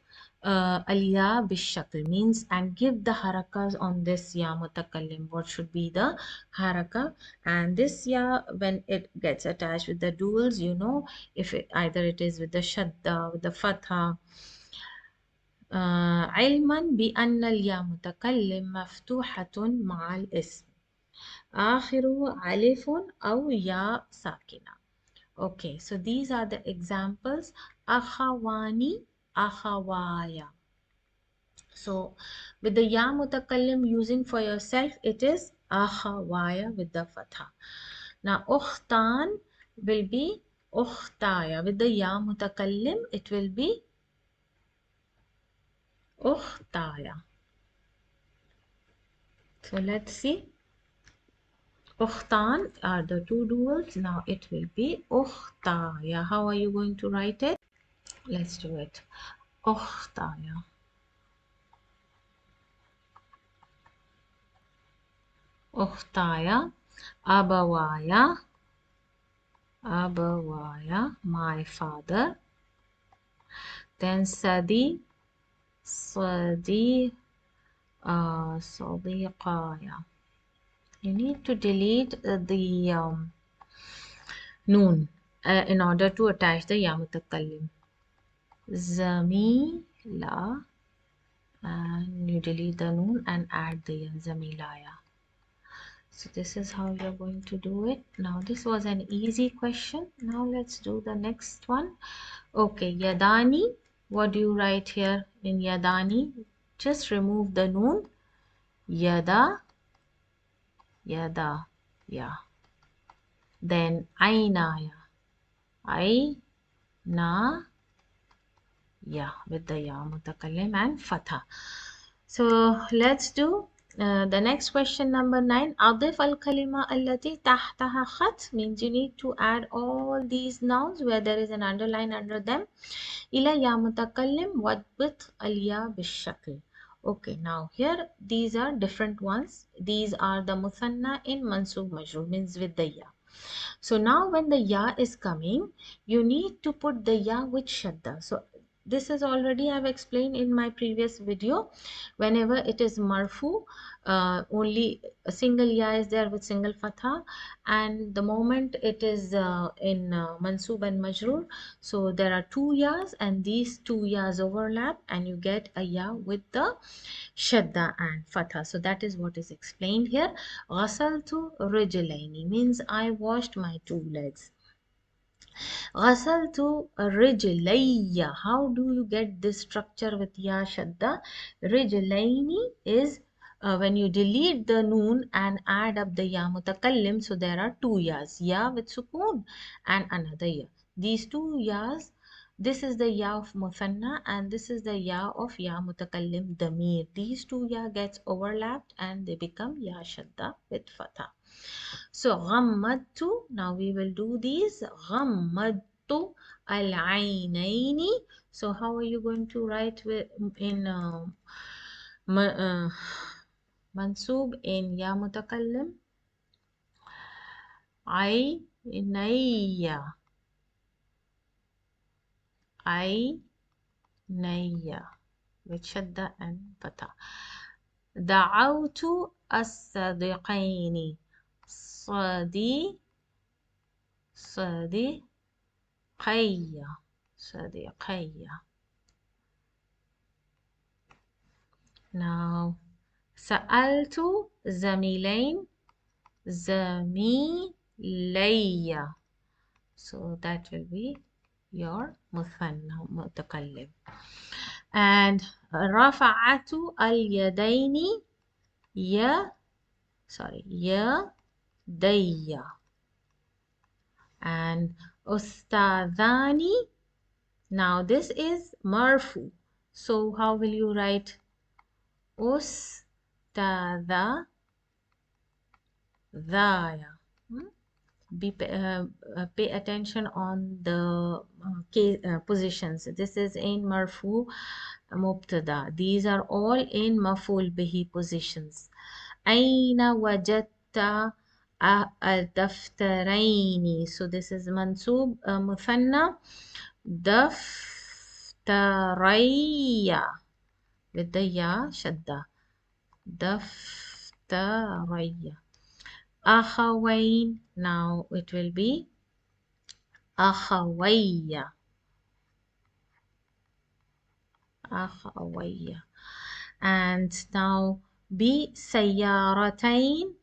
الياء بالشكل means and give the harakas on this يا متكلم. What should be the haraka? And this ya, when it gets attached with the duals, you know, if it, either it is with the shadda, with the fatha. علما بأن الياء متكلم مفتوحة مع الاسم آخره ألف أو ياء ساكنة. Okay, so these are the examples. أخواني أخوايا. So with the ya mutakallim using for yourself, it is akhawaya with the fatha. Now ukhtan will be ukhtaya. With the ya mutakallim, it will be ukhtaya. So let's see. Ukhtan are the two duals. Now it will be ukhtaya. How are you going to write it? Let's do it. Ukhtaya. Ukhtaya. Abawaya. Abawaya. My father. Then Sadi. Sadi. Sadiqaya. You need to delete the noon in order to attach the ya mutakallim. Zamila, and you delete the noon and add the zamilaya. So this is how you're going to do it. Now this was an easy question. Now let's do the next one. Okay, yadani. What do you write here in yadani? Just remove the noon. Yada, yada, yeah. Then ainaya. I, na, yeah, with the ya mutakallim and fatha. So let's do the next question, number 9. Adif al kalima allati tahtaha khat means you need to add all these nouns where there is an underline under them. Ila ya mutakallim wadbit al ya bishakl. Okay, now here these are different ones. These are the musanna in mansub majrur means with the ya. So now when the ya is coming, you need to put the ya with shadda. So this is already I've explained in my previous video. Whenever it is marfu, only a single ya is there with single fatha, and the moment it is in mansub and majroor, so there are two yas and these two yas overlap and you get a ya with the shadda and fatha. So that is what is explained here. Ghasaltu rijlaini means I washed my two legs. Ghasaltu rijlayya. How do you get this structure with ya shadda? Rijlayni is when you delete the noon and add up the ya mutakallim, so there are two yas, ya with sukoon and another ya. These two yas, this is the ya of muthanna and this is the ya of ya mutakallim damir. These two ya gets overlapped and they become ya shadda with fatha. So ghammadtu, now we will do these. Ghammadtu al-aynaini. So how are you going to write with, in mansub in ya mutakallim? Aynayya. Aynayya. With shadda and fatha. Da'awtu as-sadiqaini. Sadi. Sadiqayya. Sadiqayya. Now سألت زميلين زميلي. So that will be your مثنى متكلم. And رفعت اليدين يدي. And أستاذاني. Now this is marfu. So how will you write أستاذ ذايا? Pay attention on the positions. This is in marfu mubtada. These are all in maful bihi positions. أين وجدت الدفترين? So this is mansub مثنى دفتري with the ya shadda. دفتري. أخوين. Now it will be أخوي. أخوي. And now بسيارتين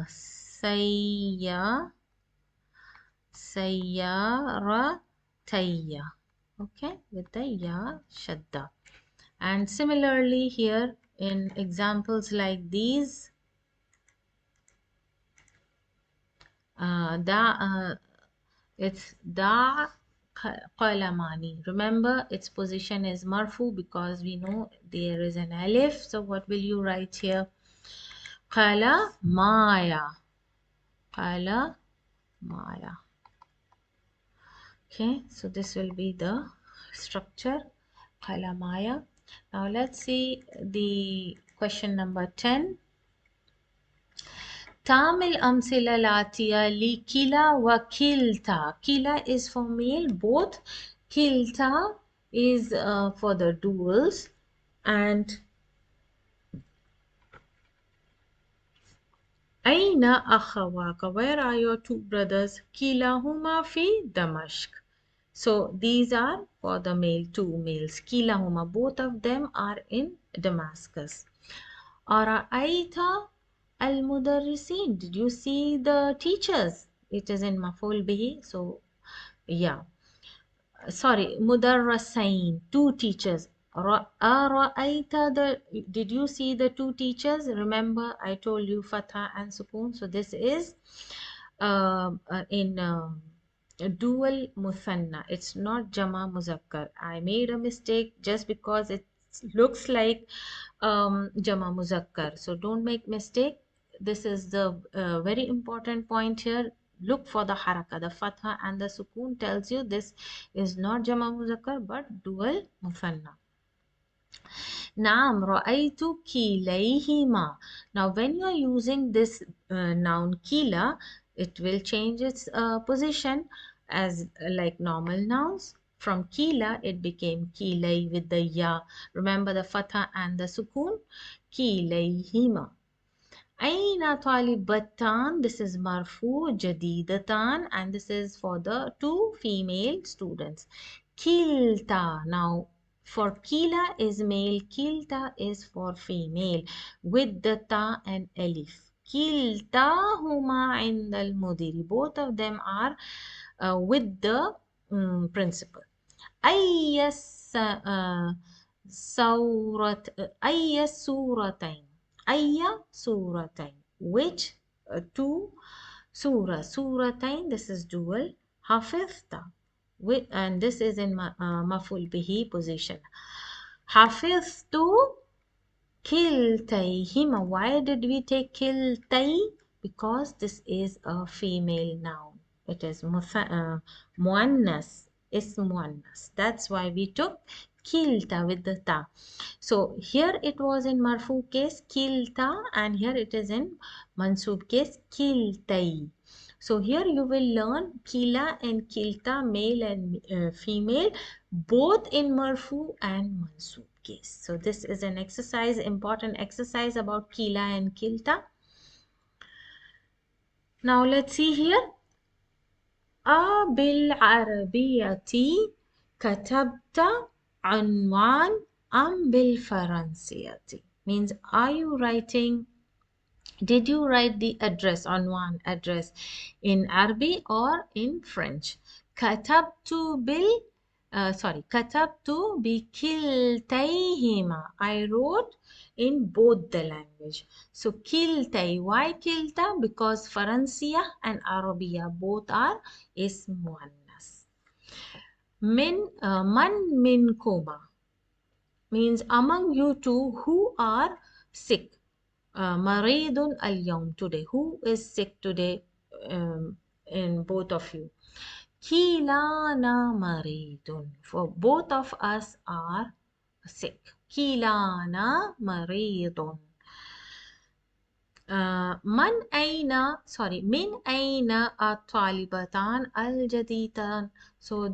سيارتي. Okay, with the ya shadda. And similarly here in examples like these, it's da qalamani. Remember, its position is marfu because we know there is an alif. So what will you write here? Qalamaya. Qalamaya. Okay, so this will be the structure. Qalamaya. Now let's see the question number 10. تعمل أمثلة الآتية لكلا وكلتا. كلا is for male, both. كلتا is for the duals. And أين أخواك? Where are your two brothers? كلاهما في دمشق. So these are for the male, two males. كلاهما, both of them are in Damascus. أرأيت المدرسين? Did you see the teachers? It is in مفعول به. So yeah, sorry, مدرسين, two teachers. أرأيت did you see the two teachers? Remember I told you fatha and sukun. So this is in dual muthanna. It's not jama muzakkar. I made a mistake just because it looks like jama muzakkar. So don't make mistake. This is the very important point here. Look for the haraka. The fatha and the sukun tells you this is not jama muzakkar but dual muthanna. Naam ra'aytu kilayhima. Now when you are using this noun kila, it will change its position as like normal nouns. From kila it became kilay with the ya. Remember the fatha and the sukun. Kilayhima. Aina talibatan, this is marfu, jadidatan, and this is for the two female students. Kilta, now for kila is male, kilta is for female with the ta and alif. Kilta huma indal mudiri, both of them are with the principal. Ayas suratain. Ayya suratain. Which two surah? Suratain, this is dual. Hafizta. And this is in maful bihi position. Hafiztu kiltayhima. Why did we take kiltay? Because this is a female noun. It is muannas. It's muannas. That's why we took kilta with the ta. So here it was in marfu case kilta, and here it is in mansub case kiltai. So here you will learn kila and kilta, male and female, both in marfu and mansub case. So this is an exercise, important exercise about kila and kilta. Now let's see here. بالعربية كتبت عنوان بالفرنسية means are you writing, did you write the address on one address in Arabic or in French? كتبت كتبت بكلتيهما. I wrote in both the language. So كلتي, why كلتا? Because فرنسية and عربية both are اسم مؤنث. من منكما means among you two who are sick. مريض اليوم today. Who is sick today in both of you? كلانا مريض. For both of us are sick. كلانا مريض. من أين الطالبتان الجديدان? So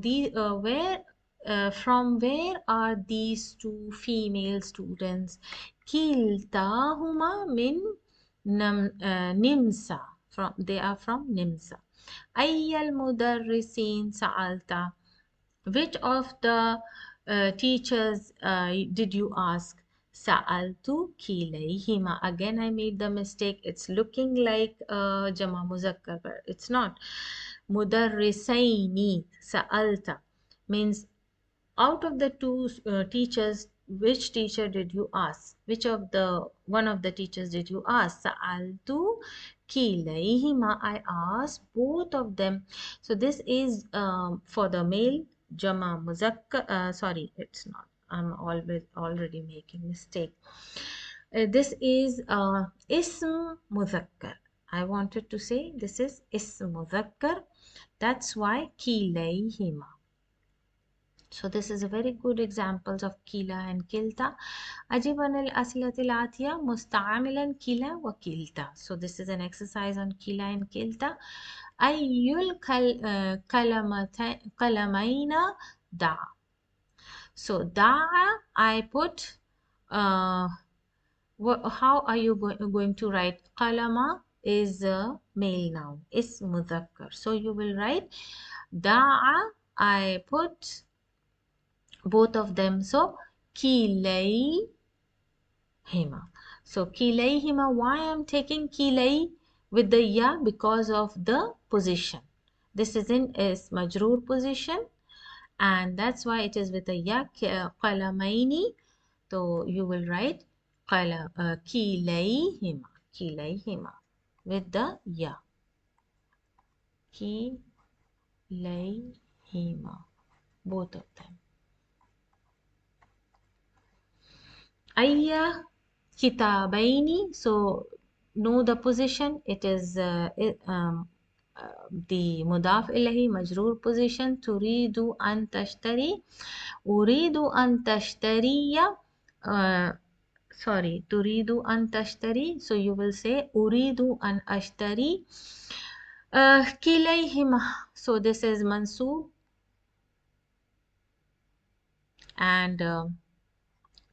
from where are these two female students? كلتاهما من نمسا. They are from Nimsa. أي المدرسين سألت? Which of the teachers did you ask? سألت كليهما. Again, I made the mistake. It's looking like Jama Muzakkar, but it's not. مدرسين سألت means out of the two teachers, which teacher did you ask? One of the teachers did you ask? سألت كليهما. I asked both of them. So this is for the male Jama Muzakkar. Sorry, it's not. I'm already making mistake. This is Ism Muzakkar. I wanted to say this is Ism Muzakkar. That's why كليهما. So this is a very good examples of kila and kilta. أجب عن الأسئلة الآتية مستعملا كلا وكلتا. So this is an exercise on kila and kilta. أي القلمين دع. So دع, I put how are you going to write? قلم is a male noun, is مذكر. So you will write دع, I put both of them. So كليهما. So كليهما, why I'm taking كلي with the ya? Because of the position. This is in is majroor position, and that's why it is with the ya. قلمين. So you will write كليهما. كليهما with the ya. كليهما, both of them. أي كتابين. So know the position. It is the مضاف إليه مجرور position. تريد أن تشتري. أريد أن تشتري. تريد أن تشتري. So you will say أريد أن أشتري كليهما. So this is mansoob, and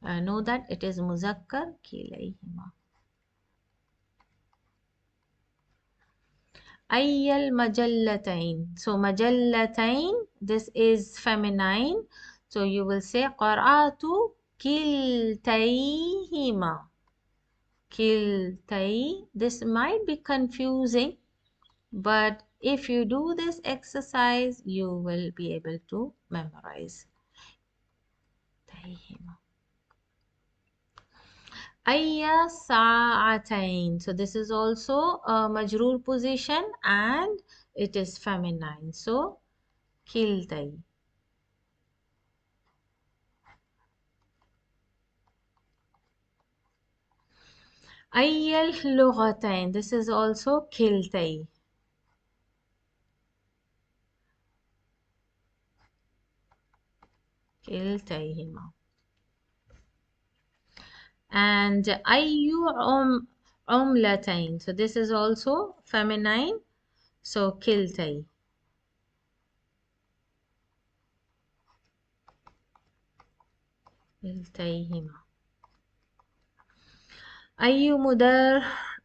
know that it is muzakkar كليهما. أي المجلتين. So مجلتين, this is feminine. So you will say قرأت كلتيهما. كلتي. This might be confusing, but if you do this exercise, you will be able to memorize. تيهما. أي ساعتين. So this is also a majroor position and it is feminine. So كلتي. أي اللغتين. This is also كلتي. كلتيهما. And أي عملتين. So this is also feminine. So كلتي. كلتيهما. أي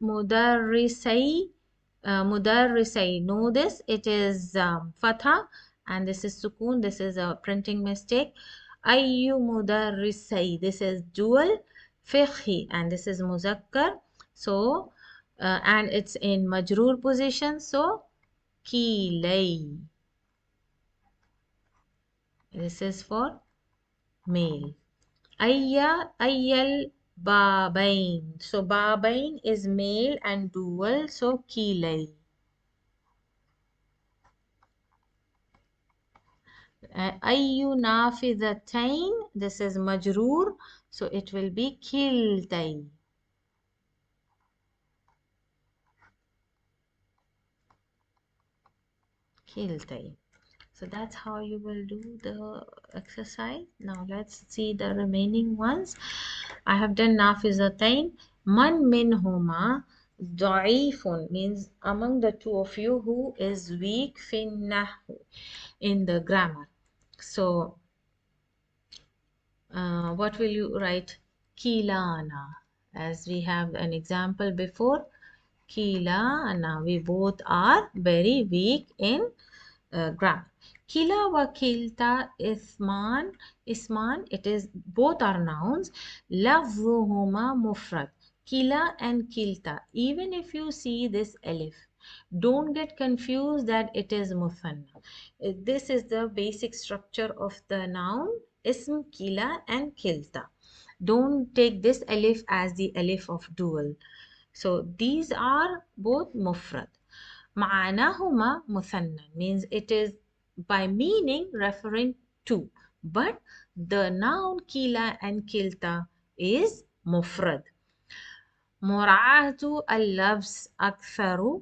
مدرسي. مدرسي. Know this. It is fatha and this is sukun. This is a printing mistake. Ayyu mudarrisay. This is dual. Fiqhi, and this is muzakkar. So, and it's in majroor position. So, kilay. This is for male. Ayyal babain. So, babain is male and dual. So, kilay. Ayyu nafidatain. This is majroor. So, it will be kiltay. Kiltay. So that's how you will do the exercise. Now let's see the remaining ones. I have done nafizatain. Man minhuma da'ifun means among the two of you who is weak fin nahu in the grammar. So what will you write? Kilana. As we have an example before, Kilana. We both are very weak in grammar. Kila wa kilta isman. Isman, it is both are nouns. Lafzuhuma mufrad. Kila and kilta. Even if you see this alif, don't get confused that it is muthanna. This is the basic structure of the noun ism, kila and kilta. Don't take this alif as the alif of dual. So these are both mufrad. Ma'anahuma muthanna means it is by meaning referring to, but the noun kila and kilta is mufrad. Mura'atu al-lafz aktharu.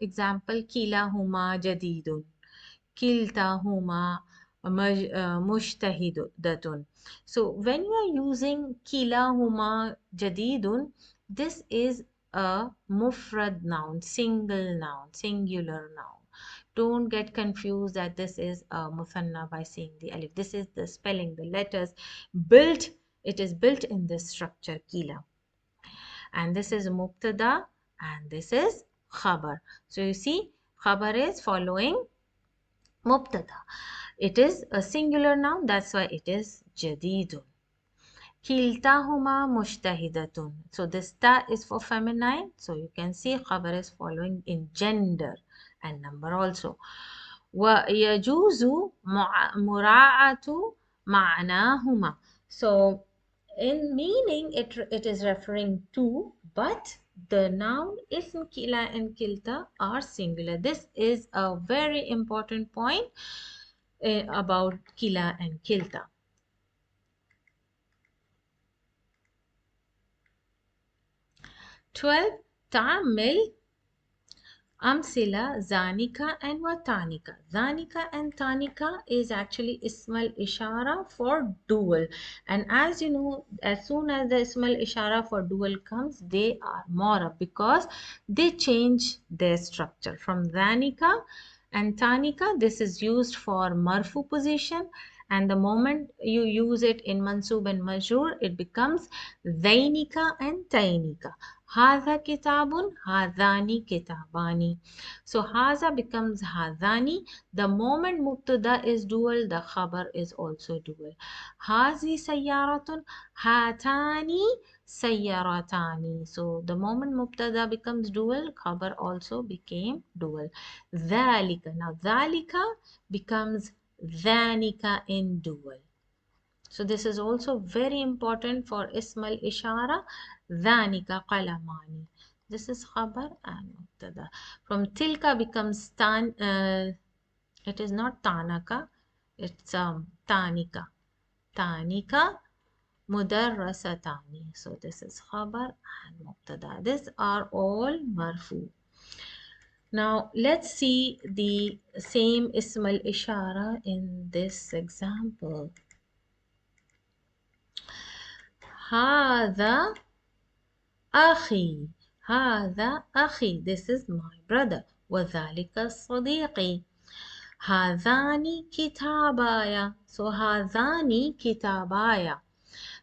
Example, kilahuma jadidun. Kiltahuma mushtahidatun. So when you are using kilahuma jadidun, this is a mufrad noun, single noun, singular noun. Don't get confused that this is a muthanna by seeing the alif. This is the spelling, the letters built, it is built in this structure, kila. And this is mubtada and this is khabar. So you see, khabar is following mubtada. It is a singular noun, that's why it is jadidun. Kiltahuma mushtahidatun. So this ta is for feminine. So you can see khabar is following in gender and number also. Wa yajuzu mura'atu ma'nahuma. So in meaning it is referring to, but the noun ism kila and kilta are singular. This is a very important point about kila and kilta. 12. Ta'amil Amsila, Zanika and Watanika. Zanika and Tanika is actually Ismal Ishara for dual. And as you know, as soon as the Ismal Ishara for dual comes, they are Morab because they change their structure. From Zanika and Tanika, this is used for Marfu position. And the moment you use it in Mansub and Majrur, it becomes Zainika and Tainika. Hadha kitabun, hadhani kitabani. So haza becomes hadhani. The moment mubtada is dual, the khabar is also dual. Hazi sayyaratun, hatani sayyaratani. So the moment mubtada becomes dual, khabar also became dual. Dhalika. Now dhalika becomes dhanika in dual. So this is also very important for Ismal Ishara. Dhanika qalamani. This is khabar and mubtada. From tilka becomes tan. It is not tanaka. It's tanika. Tanika mudarrasatani. So this is khabar and mubtada. These are all marfu. Now let's see the same Ismal Ishara in this example. هذا أخي. هذا أخي. This is my brother. وذلك صديقي. هذان كتابايا. So هذان كتابايا.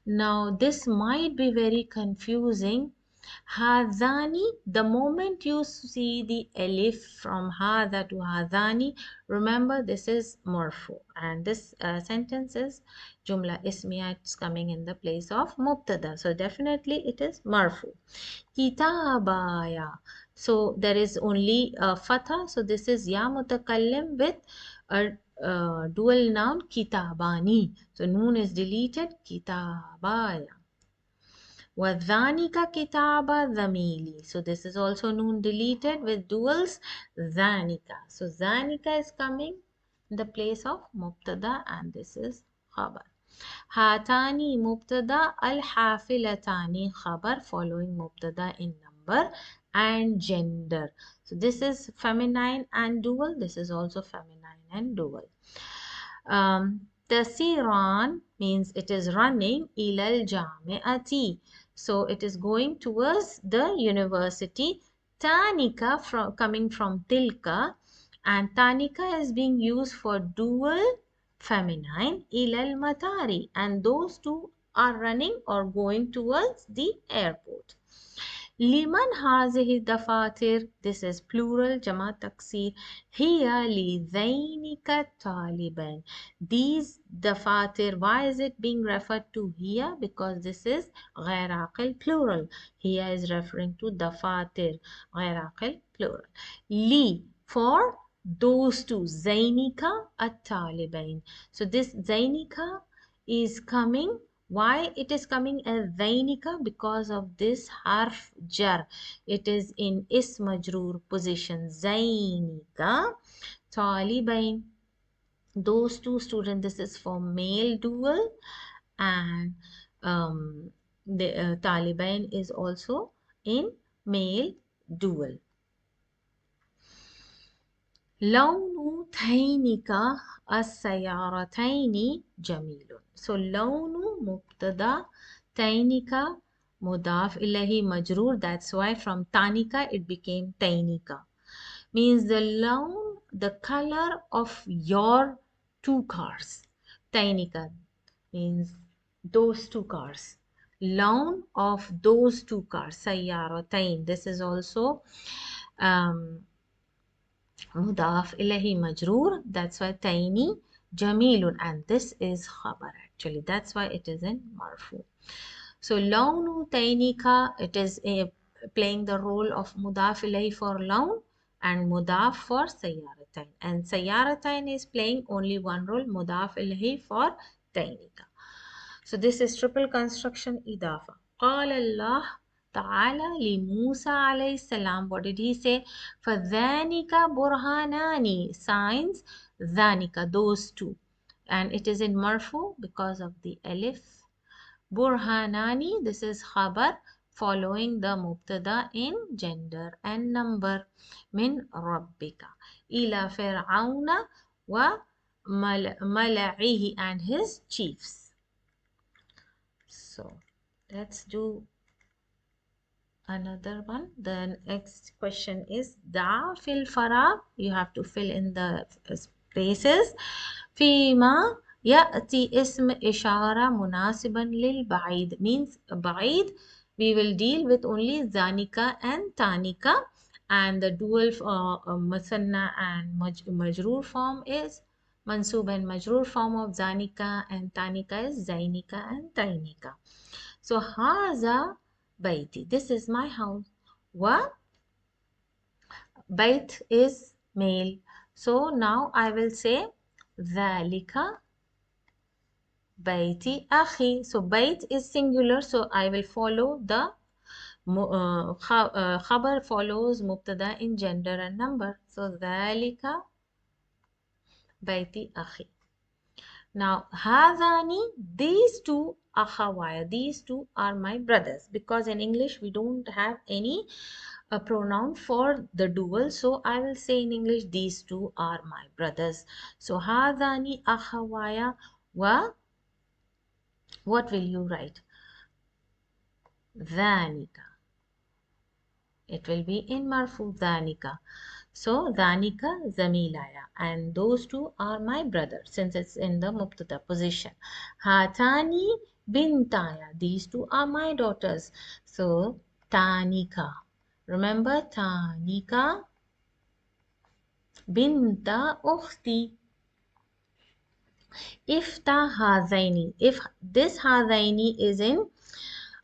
Now this might be very confusing Hadani, the moment you see the alif from hada to hadani, remember this is marfu, and this sentence is jumla ismiya, it's coming in the place of mubtada, so definitely it is marfu. Kitabaya, so there is only a fatha, so this is ya mutakallim with a dual noun kitabani, so noon is deleted, kitabaya. وَذَانِكَ كِتَابَ ذَمِيلِ. So this is also noon deleted with duals ذَانِكَ. So ذَانِكَ is coming in the place of mubtada and this is khabar. Hatani mubtada al-hafilatani khabar following mubtada in number and gender. So this is feminine and dual. This is also feminine and dual. Tasiran means it is running ilal jami'ati. So it is going towards the university. Tanika coming from tilka, and tanika is being used for dual feminine ilal matari, and those two are running or going towards the airport. Liman hazihi dafatir, this is plural jama taksir. Hiya li zainika taliban. These dafatir, why is it being referred to here? Because this is ghair aqil plural. Here is referring to dafatir, ghair aqil plural. Li, for those two, zainika at taliban. So this zainika is coming. Why it is coming as zainika? Because of this harf jar. It is in is majroor position. Zainika talibain. Those two students. This is for male dual, and the talibain is also in male dual. لون ثينك السيارتين جميل. So لون مبتدا, ثينك مضاف إليه مجرور. That's why from tanika it became tainika. Means the lawn, the color of your two cars. Tainika means those two cars. Lawn of those two cars. Sayyaratain. This is also مضاف إليه مجرور. That's why تيني جميل, and this is خبر actually. That's why it is in marfu. So لون تينك, it is playing the role of مضاف إليه for لون and مضاف for سيارتين, and سيارتين is playing only one role, مضاف إليه for تينك. So this is triple construction إضافة. قال الله تعالى لموسى عليه السلام. What did he say? فذانك برهاناني, signs ذانك, those two, and it is in marfu because of the alif. Burhanani, this is khabar following the mubtada in gender and number. Min rabbika ila fir'auna wa mala'ihi, and his chiefs. So let's do another one. The next question is da fil farag. You have to fill in the spaces. Fima ya'ti ism ishara munasiban lil ba'id, means ba'id we will deal with only zanika and tanika, and the dual musanna and majroor form is mansub, and majroor form of zanika and tanika is zainika and tainika. So haza baiti, this is my house. Wa bait is male, so now I will say dhalika baiti akhi. So bait is singular, so I will follow the khabar follows mubtada in gender and number. So dhalika baiti akhi. Now hadani, these two akhawaya, these two are my brothers, because in English we don't have any pronoun for the dual, so I will say in English these two are my brothers. So hadani akhawaya wa, what will you write? Dhanika. It will be in marfu, dhanika. So dhanika zamilaya, and those two are my brothers since it's in the mubtada position. Hatani bintaya, these two are my daughters. So Tanika. Remember Tanika binta ukhti. Ifta hazaini. If this hazaini is in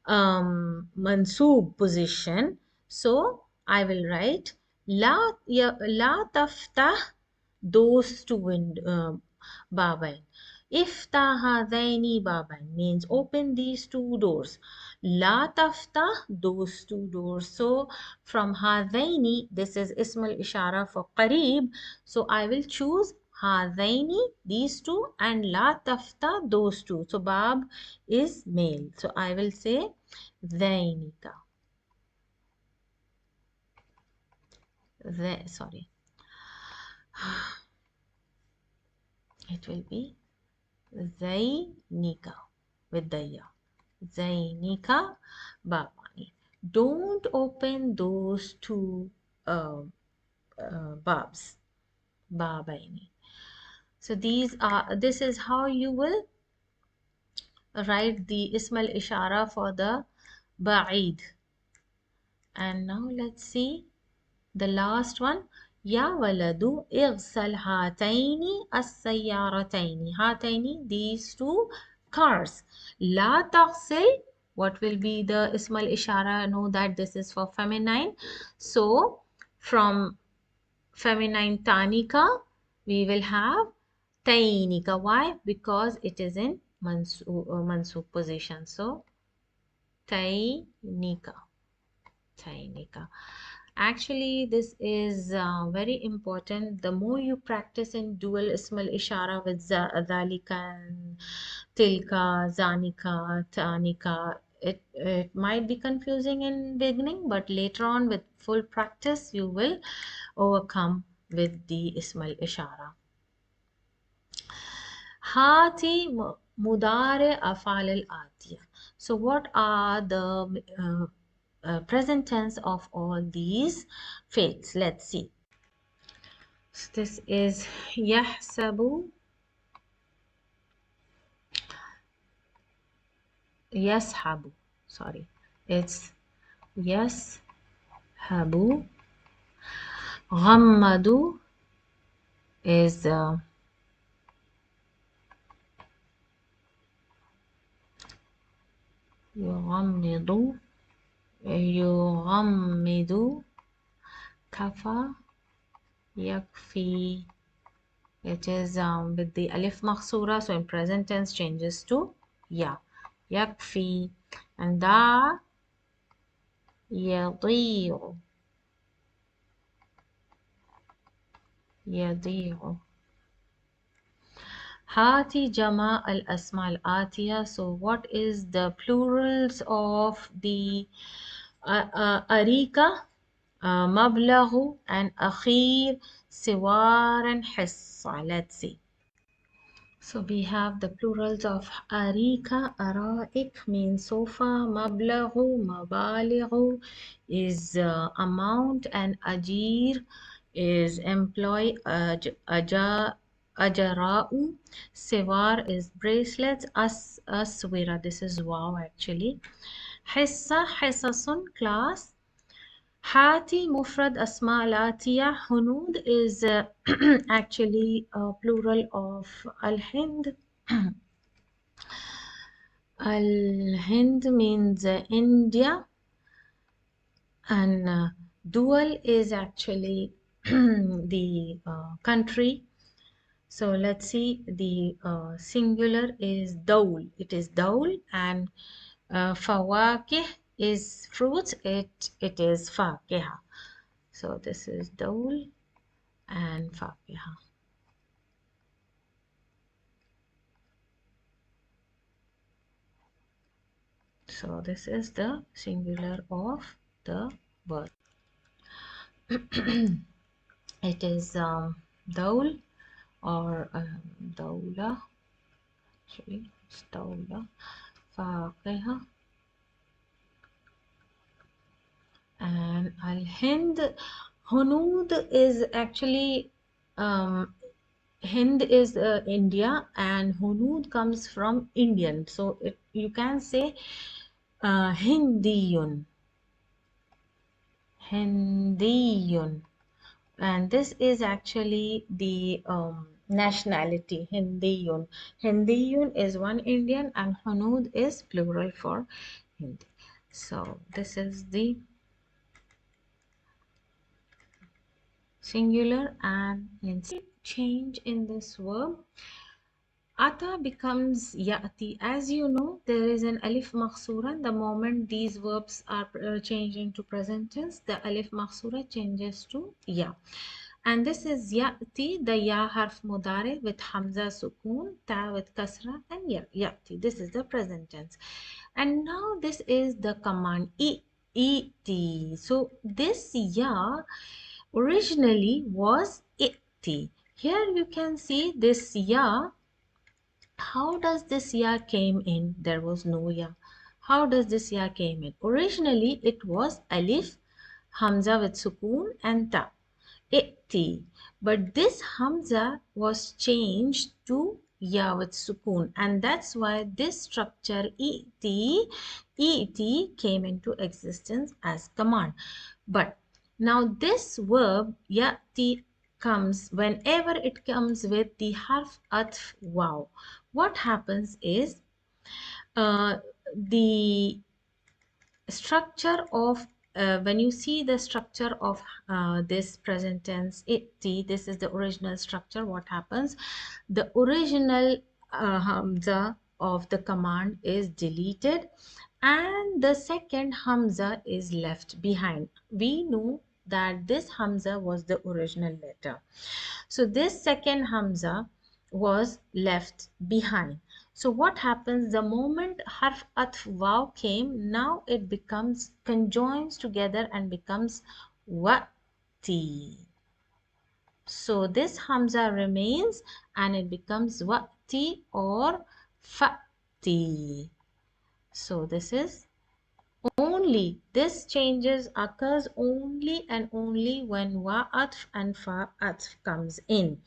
mansoob position, so I will write la taftah those two babain. Iftah hadaini babain means open these two doors. La taftah those two doors. So from hadaini, this is ismul ishara for qareeb. So I will choose hadaini these two and la taftah those two. So bab is male. So I will say zainika. Sorry. It will be Zainika with the ya. Zainika babani. Don't open those two babs. Babaini. So this is how you will write the Ismal Ishara for the Ba'id. And now let's see the last one. يا ولد اغسل هاتين السيارتين. هاتين these two cars. لا تغسل, what will be the اسم الإشارة? Know that this is for feminine. So from feminine tanika we will have tainika. Why? Because it is in mansoob position. So tainika. Tainika. Actually, this is very important. The more you practice in dual ismal ishara with dhalika and tilka, zanika, tanika, it might be confusing in beginning, but later on with full practice, you will overcome with the ismal ishara. Hati mudare afal al-atiya. So what are the present tense of all these fails? Let's see. So this is yahsabu, yashabu. Sorry, it's yashabu. Ghammadu is yughammidu, yughammidu. Kafa, yakfi. It is with the alif makhsura, so in present tense changes to ya. Yakfi. And da, yadi'u. Yadi'u. Hati jama al asma al atiya. So what is the plurals of the arika, mablaghu and akhir, siwar and hissa? Let's see. So we have the plurals of arika. Araik means sofa. Mablaghu, mabalighu is amount, and ajir is employee. Ajara'u. Siwar is bracelets. Aswira, this is wow actually. Hissa, hissasun class. Hati mufrad asma al-atiya. Hunud is actually a plural of al-Hind. Al-Hind means India, and dual is actually the country. So let's see, the singular is dawl. It is dawl, and fawakih is fruits. It is fakiha. So this is dawl and fakiha. So this is the singular of the word. It is dawl or dawla. Actually, it's dawla. Faqiha. And al-Hind. Hunud is actually Hind is India, and Hunud comes from Indian. So you can say Hindiyun. Hindiyun. And this is actually the nationality, Hindiyun. Hindiyun is one Indian and Hunud is plural for Hindi. So this is the singular. And let's change in this verb. Ata becomes ya'ti. As you know, there is an alif makhsura. The moment these verbs are changed into present tense, the alif makhsura changes to ya. And this is ya'ti, the ya harf mudare with hamza sukun, ta with kasra, and ya, ya'ti. This is the present tense. And now this is the command iti. So this ya originally was iti. Here you can see this ya. How does this ya came in? There was no ya. How does this ya came in? Originally it was alif, hamza with sukoon and ta. Iti. But this hamza was changed to ya with sukoon, and that's why this structure et came into existence as command. But now this verb yati comes whenever it comes with the harf atf wow. What happens is the structure of when you see the structure of this present tense iti, this is the original structure. What happens? The original hamza of the command is deleted and the second hamza is left behind. We know that this hamza was the original letter, so this second hamza was left behind. So what happens the moment harf atf waw came? Now it becomes conjoins together and becomes wati. So this hamza remains and it becomes wati or fati. So this is only, this changes occurs only and only when wa atf and fa atf comes in.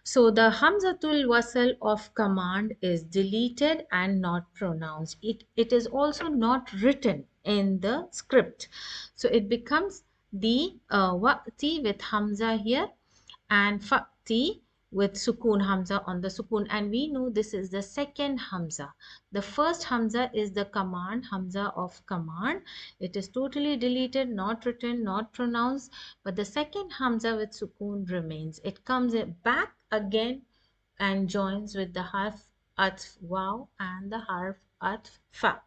So the Hamzatul Wasal of command is deleted and not pronounced. It is also not written in the script. So it becomes the wa'ti with Hamza here and fa'ti with sukun hamza on the sukun, and we know this is the second hamza. The first hamza is the command hamza of command. It is totally deleted, not written, not pronounced, but the second hamza with sukun remains. It comes back again and joins with the harf atf waw and the harf atf fa.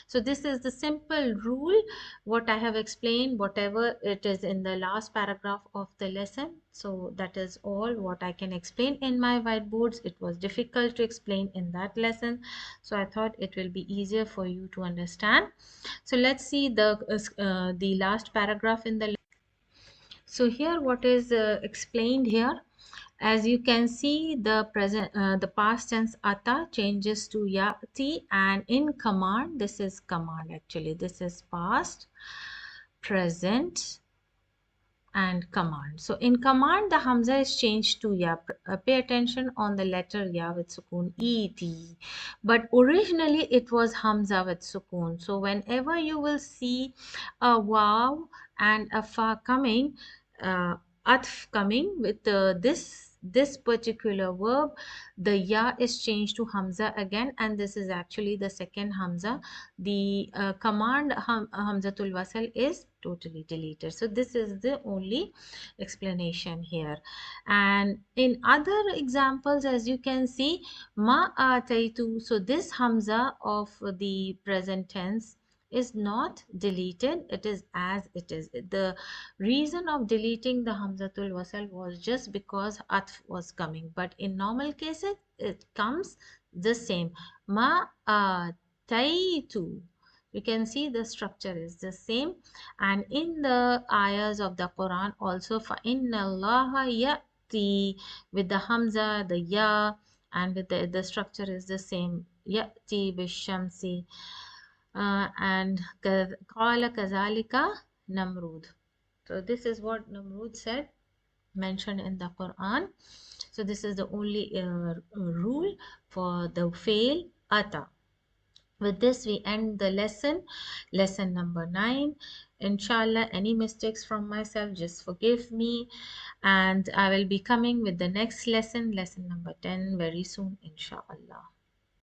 So this is the simple rule what I have explained, whatever it is in the last paragraph of the lesson. So that is all what I can explain in my whiteboards. It was difficult to explain in that lesson, so I thought it will be easier for you to understand. So let's see the last paragraph in the. So here what is explained here, as you can see, the past tense ata changes to yati, and in command, this is command actually, this is past, present and command. So in command the hamza is changed to ya. Pay attention on the letter ya with sukoon et, but originally it was hamza with sukoon. So whenever you will see a waw and a fa coming, atf coming with this particular verb, the ya is changed to hamza again, and this is actually the second hamza. The command hamzatul wasal is totally deleted. So this is the only explanation here. And in other examples, as you can see, ma ataitu, so this hamza of the present tense is not deleted, it is as it is. The reason of deleting the hamzatul wasal was just because atf was coming, but in normal cases it comes the same. Ma ataitu, you can see the structure is the same. And in the ayahs of the Quran also, fa inna allaha ya'ti, with the hamza, the ya, and with the structure is the same, ya'ti bishamsi. And qala kazalika Namrud. So this is what Namrud said, mentioned in the Quran. So this is the only rule for the fail ata. With this, we end the lesson number 9. Inshallah, any mistakes from myself, just forgive me. And I will be coming with the next lesson, lesson number 10, very soon, inshallah.